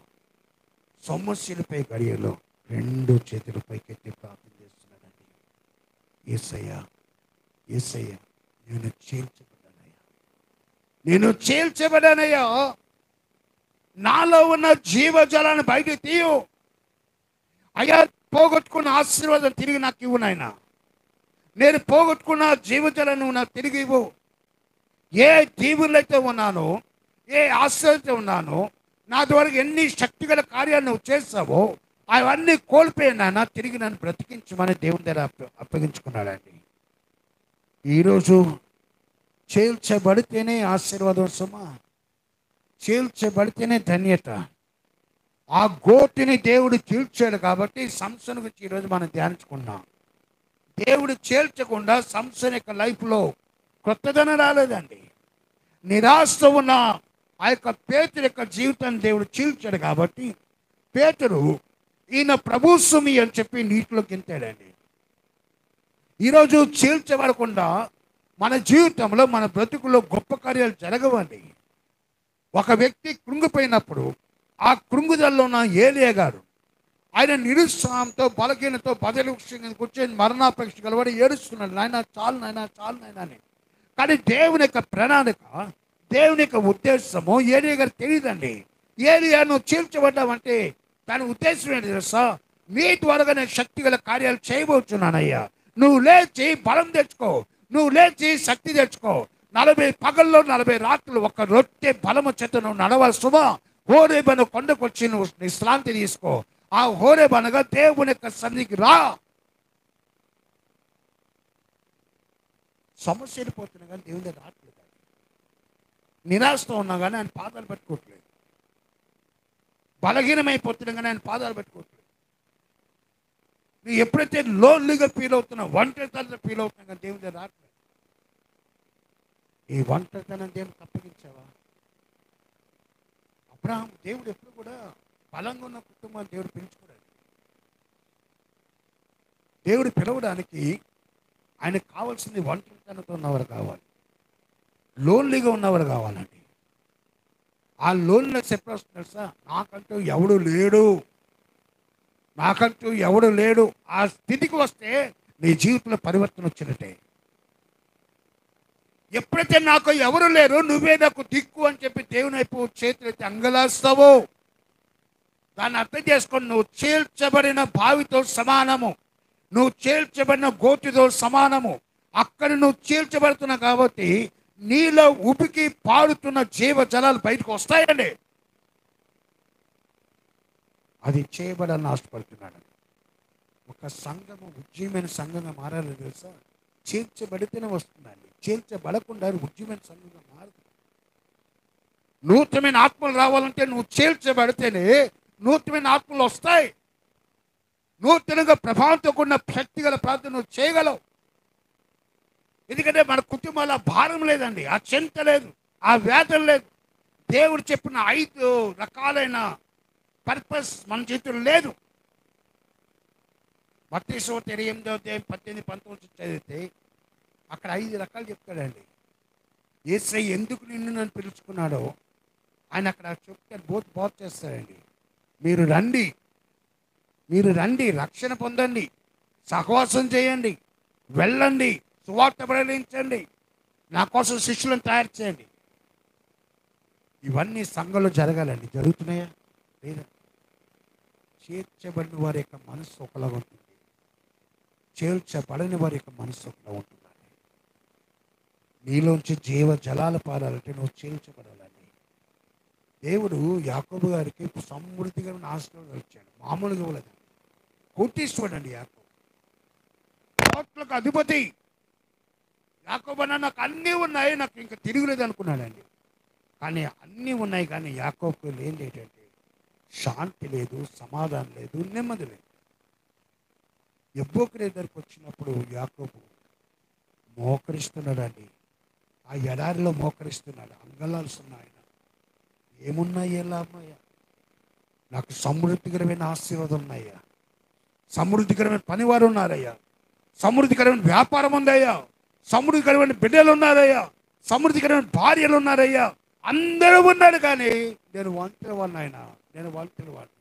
సమస్యలపై గడియల్లో రెండు చేతుల పైకెత్తి ప్రార్థన చేస్తున్నాడండి. యేసయ్యా, యేసయ్య, నేను చేర్చబడ్డానయ్యా, నేను చేర్చబడ్డానయ్యా. నాలో ఉన్న జీవజలాన్ని బయట తీయు అయ్యా. పోగొట్టుకున్న ఆశీర్వాదం తిరిగి నాకు ఇవ్వు నాయనా. నేను పోగొట్టుకున్న జీవజలాన్ని నువ్వు నాకు తిరిగి ఇవ్వు. ఏ దీవులైతే ఉన్నానో, ఏ ఆశలైతే ఉన్నానో, నా ద్వారా ఎన్ని శక్తిగల కార్యాలు నువ్వు చేస్తావో అవన్నీ కోల్పోయినా తిరిగి నన్ను బ్రతికించమని దేవుని దగ్గర అప్పగించుకున్నాడండి. ఈరోజు చేల్చబడితేనే ఆశీర్వాదం సుమా, చేల్చబడితేనే ధన్యత. ఆ గోతిని దేవుడు చీల్చాడు కాబట్టి సంసోను గురించి ఈరోజు మనం ధ్యానించుకున్నాం. దేవుడు చేల్చకుండా సంసోను యొక్క లైఫ్లో కొత్తదనం రాలేదండి. నిరాశతో ఉన్న ఆ యొక్క పేతురు యొక్క జీవితాన్ని దేవుడు చీల్చాడు కాబట్టి పేతురు ఈయన ప్రభుస్వామి అని చెప్పి నీటిలోకి ఎంతాడండి. ఈరోజు చీల్చబడకుండా మన జీవితంలో, మన బ్రతుకులో గొప్ప కార్యాలు జరగవండి. ఒక వ్యక్తి కృంగిపోయినప్పుడు ఆ కృంగుదల్లో ఉన్న ఏలియా గారు ఆయన నిరుత్సాహంతో, బలహీనతో బదలు కూర్చొని మరణాపేక్ష గలవాడు ఏడుస్తున్నాడు, నాయన చాలు నాయన, చాలు నాయన అని. కానీ దేవుని యొక్క ప్రణాళిక, దేవుని యొక్క ఉద్దేశము ఏలియా గారు తెలియదండి. ఏలియా నువ్వు చీల్చబడ్డావంటే దాని ఉద్దేశం ఏంటి తెలుసా? నీ ద్వారా నేను శక్తి గల కార్యాలు చేయబోతున్నానయ్యా. నువ్వు లేచి బలం తెచ్చుకో, నువ్వు లేచి శక్తి తెచ్చుకో. 40 పగల్లో 40 రాత్రులు ఒక రొట్టె బలము చేత నువ్వు నడవాలి సుమా. హోరేబను కొండకు వచ్చి నువ్వు విశ్రాంతి తీసుకో. ఆ హోరేబ్ అనగా దేవుని యొక్క సన్నిధికి రా. సమస్య వెళ్ళిపోతున్నా కానీ దేవుని దగ్గర రావట్లేదు. నిరాశతో ఉన్నా కానీ ఆయన పాదాలు పెట్టుకోవట్లేదు. బలహీనమైపోతున్నా కానీ ఆయన పాదాలు పెట్టుకోవట్లేదు. నువ్వు ఎప్పుడైతే లోన్లీగా ఫీల్ అవుతున్నావు, ఒంటరితనంతో ఫీల్ అవుతున్నా కానీ దేవుని దగ్గర రావట్లేదు. ఈ ఒంటరితనం దేవునికి అప్పగించావా? అబ్రహాం దేవుడు ఎప్పుడు కూడా బలంగా ఉన్న కుటుంబాన్ని దేవుడు పిలుచుకోలేదు. దేవుడు పిలవడానికి ఆయనకు కావాల్సింది ఒంటరితనంతో ఉన్నవారు కావాలి, లోన్లీగా ఉన్నవారు కావాలండి. ఆ లోన్లెస్ ఎప్పుడు వస్తున్నారు సార్? నాకంటూ ఎవడు లేడు, నాకంటూ ఎవడు లేడు. ఆ స్థితికి వస్తే నీ జీవితంలో పరివర్తన వచ్చినట్టే. ఎప్పుడైతే నాకు ఎవరు లేరు, నువ్వే నాకు దిక్కు అని చెప్పి దేవుని వైపు చేతులైతే అంగలాస్తావో దాన్ని అర్థం చేసుకొని నువ్వు చేల్చబడిన బావితో సమానము, నువ్వు చేల్చబడిన గోతితో సమానము. అక్కడ నువ్వు చేల్చబడుతున్నావు కాబట్టి నీలో ఉపికి పారుతున్న జీవ జలాలు బయటకు వస్తాయండి. అది చేయబడాలని ఆశపడుతున్నాడు. ఒక సంఘము ఉజ్జీవమైన సంఘంగా మారాలి తెలుసా? చేర్చబడితేనే వస్తుందండి. చేర్చబడకుండా ఉజ్జీవమైన సంఘంగా మారుతుంది. నూతనమైన ఆత్మలు రావాలంటే నువ్వు చేర్చబడితేనే నూతనమైన ఆత్మలు వస్తాయి. నూతనంగా ప్రభావంతో కూడిన శక్తి గల ప్రార్థన నువ్వు చేయగలవు. ఎందుకంటే మన కుటుంబాల భారం లేదండి, ఆ చింత లేదు, ఆ వేదన లేదు. దేవుడు చెప్పిన 5 రకాలైన పర్పస్ మన చేతులు లేదు. మత్తయి సువార్త 28:18-19 చదివితే అక్కడ 5 రకాలు చెప్తాడండి. యేసయ్య ఎందుకు నిన్ను నన్ను పిలుచుకున్నాడో ఆయన అక్కడ చెప్తాడు, బోధ చేస్తాడండి. మీరు రండి, రక్షణ పొందండి, సహవాసం చేయండి, వెళ్ళండి, సువార్త ప్రకటించండి, నా కోసం శిష్యులను తయారు చేయండి. ఇవన్నీ సంఘంలో జరగాలండి. జరుగుతున్నాయా? లేదా? చేర్చబడిన వారి యొక్క మనసు ఒకలాగా ఉంటుంది, చేర్చబడని వారి యొక్క మనసు ఒకలా ఉంటుందండి. నీలోంచి జీవ జలాలు పారాలంటే నువ్వు చేర్చబడాలండి. దేవుడు యాకోబు గారికి సమృద్ధిగా ఆశీర్వాదాలు ఇచ్చాడు. మామూలుగా ఇవ్వలేదు. కోటీశ్వరుడు యాకోబు, కోట్లకు అధిపతి. యాకోబు అన్న నాకు అన్నీ ఉన్నాయి, నాకు ఇంకా తిరుగులేదు అనుకున్నాడండి. కానీ అన్నీ ఉన్నాయి, కానీ యాకోబుకు లేనిది ఏంటంటే శాంతి లేదు, సమాధానం లేదు, నెమ్మది లేదు. యబ్బోకు దగ్గరికి వచ్చినప్పుడు యాకోబు మోకరిస్తున్నాడండి. ఆ ఎడారిలో మోకరిస్తున్నాడు, అంగలాల్సిన ఆయన. ఏమున్నాయి లాభమయ్యా? నాకు సమృద్ధికరమైన ఆశీర్వాదం ఉన్నాయ్యా, సమృద్ధికరమైన పనివారు ఉన్నారయ్యా, సమృద్ధికరమైన వ్యాపారం ఉందయ్యా, సమృద్ధికరమైన బిడ్డలు ఉన్నారయ్యా, సమృద్ధికరమైన భార్యలు ఉన్నారయ్యా, అందరూ ఉన్నారు. కానీ నేను ఒంటరి వాడిని ఆయన, నేను ఒంటరి వాడిని.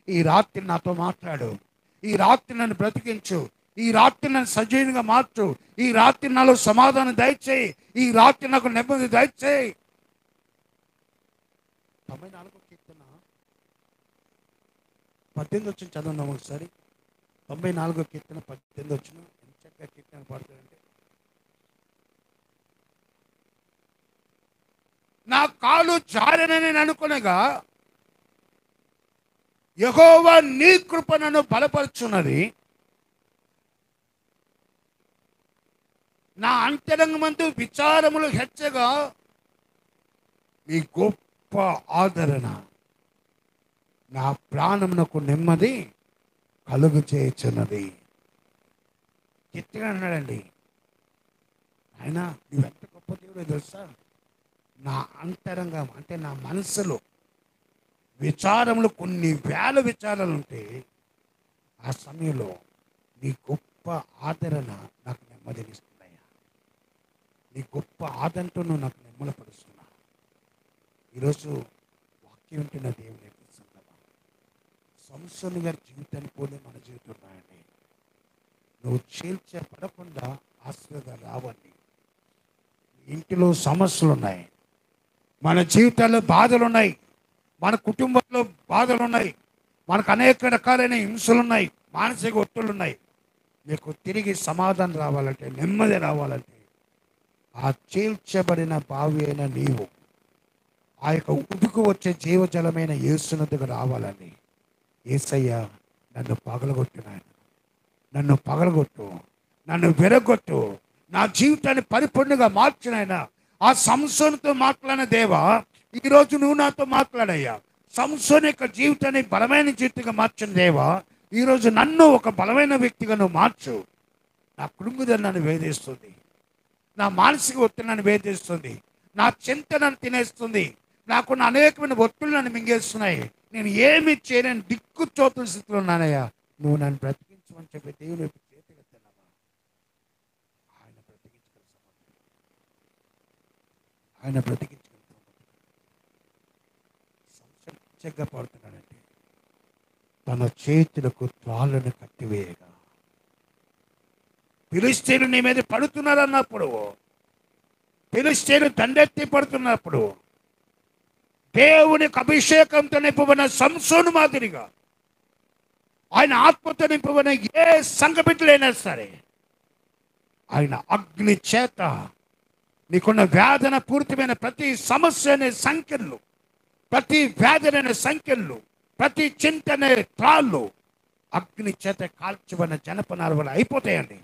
ఈ రాత్రి నాతో మాట్లాడు, ఈ రాత్రి నన్ను బ్రతికించు, ఈ రాత్రి నన్ను సజీవంగా మార్చు, ఈ రాత్రి నాలో సమాధానం దయచేయి, ఈ రాత్రి నాకు నెమ్మది దయచేయి. 94 కీర్తన 18 వచ్చిన చదువున్నాం ఒకసారి. 94 కీర్తన 18 వచ్చిన ఎంత చక్కగా కీర్తన పాడుతాడంటే, నా కాలు జారనని నేను అనుకునగా యెహోవా నీ కృప నన్ను బలపరుచున్నది. నా అంతరంగమందు విచారములు హెచ్చగా నీ గొప్ప ఆదరణ నా ప్రాణమునకు నెమ్మది కలుగు చేయుచున్నది. గట్టిగా అన్నాడండి ఆయన. నువ్వెంత గొప్ప దేవుడో తెలుసా? నా అంతరంగం అంటే నా మనసులో విచారములు, కొన్ని వేల విచారాలు ఉంటే ఆ సమయంలో నీ గొప్ప ఆదరణ నాకు నెమ్మదినిస్తున్నాయా, నీ గొప్ప ఆదరణతో నువ్వు నాకు నెమ్మలపరుస్తున్నా. ఈరోజు వాక్యం ఉంటున్న దేవుని యొక్క సందర్భం. సంసోను గారి జీవితాన్ని పోలే మన జీవితం రాయండి. నువ్వు చేర్చబడకుండా ఆశీర్వాదాలు రావండి. ఇంటిలో సమస్యలు ఉన్నాయి, మన జీవితాల్లో బాధలు ఉన్నాయి, మన కుటుంబంలో బాధలు ఉన్నాయి, మనకు అనేక రకాలైన హింసలు ఉన్నాయి, మానసిక ఒత్తులు ఉన్నాయి. నీకు తిరిగి సమాధానం రావాలంటే, నెమ్మది రావాలంటే ఆ చేర్చబడిన బావి అయిన నీవు ఆ యొక్క ఉడుకు వచ్చే జీవజలమైన యేసునకు రావాలని. యేసయ్య నన్ను పగలగొట్టినాయన, నన్ను పగలగొట్టు, నన్ను విరగొట్టు, నా జీవితాన్ని పరిపూర్ణంగా మార్చినాయన. ఆ సంసోనుతో మాట్లాడిన దేవా, ఈరోజు నువ్వు నాతో మాట్లాడయ్యా. సంసోను యొక్క జీవితాన్ని బలమైన జీవితంగా మార్చిన దేవా, ఈరోజు నన్ను ఒక బలమైన వ్యక్తిగా నువ్వు మార్చు. నా కుటుంబం నన్ను వేధిస్తుంది, నా మానసిక ఒత్తిడి నన్ను వేధిస్తుంది, నా చింత నన్ను తినేస్తుంది, నాకున్న అనేకమైన ఒత్తులు నన్ను మింగేస్తున్నాయి. నేను ఏమి చేయలేని దిక్కు చోతుల స్థితిలో ఉన్నానయ్యా. నువ్వు నన్ను బ్రతికించమని చెప్పి దేవుని చేతికెత్తానమ్మా. ఆయన బ్రతికించగల సమర్థుడు, ఆయన బ్రతికించగల సంచగా పడుతున్నాడంటే తన చేతులకు త్రాళ్ళను కట్టివేయగా, ఫిలిష్తీయులు నీ మీద పడుతున్నారు అన్నప్పుడు, ఫిలిష్తీయులు దండెత్తి పడుతున్నప్పుడు దేవునికి అభిషేకంతో నింపబడిన సంసోను మాదిరిగా, ఆయన ఆత్మతో నింపబడిన ఏ సంఘ బిడ్డలైనా సరే, ఆయన అగ్ని చేత నీకున్న వేదన పూర్తిమైన ప్రతి సమస్య అనే సంఖ్యలు, ప్రతి వేదన అనే సంఖ్యలు, ప్రతి చింత అనే త్రాళ్ళు అగ్ని చేత కాల్చబడిన జనపనాల వల్ల అయిపోతాయండి.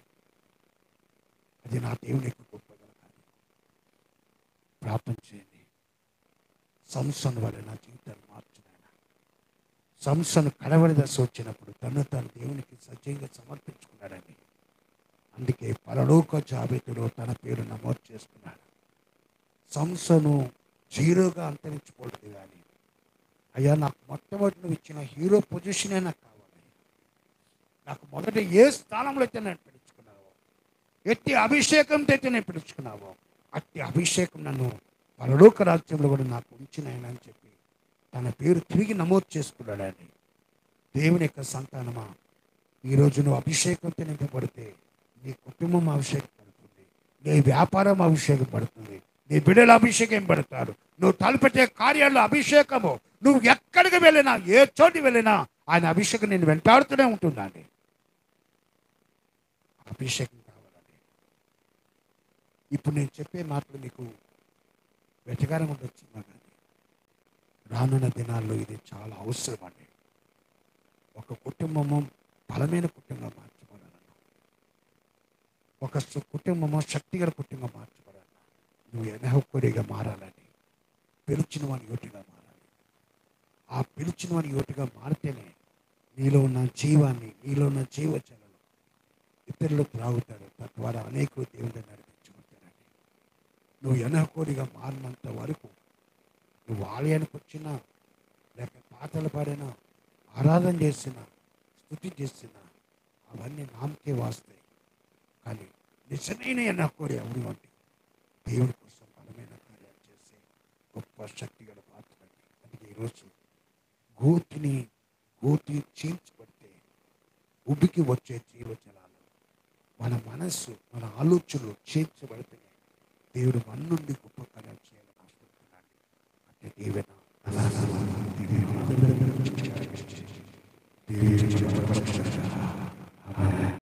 అది నా దేవునికి గొప్పగా ప్రార్థన చేయండి. సంసోను వల్ల నా జీవితాన్ని మార్చునైనా. సంసోను కడవరి దశ వచ్చినప్పుడు తను దేవునికి సజీవంగా సమర్పించుకున్నాడండి. అందుకే పరలోక జాబితాలో తన పేరు నమోదు చేసుకున్నాడు. సంసోను జీరోగా అంతరించిపోలేదు. కానీ అయ్యా, నాకు మొట్టమొదటి నువ్వు ఇచ్చిన హీరో పొజిషనే నాకు కావాలి. నాకు మొదట ఏ స్థానంలో అయితే నేను పిలుచుకున్నావో, ఎట్టి అభిషేకంతో అయితే నేను పిలుచుకున్నావో, అట్టి అభిషేకం నన్ను పరలోక రాజ్యంలో కూడా నాకు ఉంచినాయన అని చెప్పి తన పేరు తిరిగి నమోదు చేసుకున్నాడండి. దేవుని యొక్క సంతానమా, ఈరోజు నువ్వు అభిషేకంతో నింపబడితే నీ కుటుంబం అభిషేకం పడుతుంది, నీ వ్యాపారం అభిషేకం పడుతుంది, నీ బిడ్డలు అభిషేకం పడతారు, నువ్వు తలపెట్టే కార్యాల్లో అభిషేకము. నువ్వు ఎక్కడికి వెళ్ళినా, ఏ చోటి వెళ్ళినా ఆయన అభిషేకం నేను వెంటాడుతూనే ఉంటుందండి. అభిషేకం కావాలండి. ఇప్పుడు నేను చెప్పే మాటలు మీకు వెటకారం ఉండొచ్చు, కానీ రానున్న దినాల్లో ఇది చాలా అవసరం అండి. ఒక కుటుంబము బలమైన కుటుంబం మార్చబడాలన్నా, ఒక కుటుంబము శక్తిగల కుటుంబం మార్చబడాలన్నా, నువ్వు ఎనహొక్కడిగా మారాలని, పిలిచిన వాని యోటిగా మారాలి. ఆ పిలిచిన వాని యోటిగా మారితేనే నీలో ఉన్న జీవాన్ని, నీలో ఉన్న జీవచలను ఇతరులు త్రాగుతారు. తద్వారా అనేకులు దేవుడిని నడిపించుకుంటారండి. నువ్వు ఎనహకోడిగా మారినంత వరకు నువ్వు ఆలయానికి వచ్చినా, లేక పాటలు పాడినా, ఆరాధన చేసినా, స్తుతి చేసినా అవన్నీ నామకే వాస్తాయి. కానీ నిజమైన ఎనహకోడి ఎవరు అంటే దేవుడి కోసం బలమైన కార్యాలు చేసే గొప్ప శక్తి గల పాత్ర. అందుకే ఈరోజు గోతి చీల్చబడితే ఉబ్బికి వచ్చే జీవజలాలు, మన మనస్సు, మన ఆలోచనలు చీల్చబడితే దేవుడు మన నుండి గొప్ప కార్యాలు చేయాలని ఆశపడుతున్నాడు. అంటే దేవుడు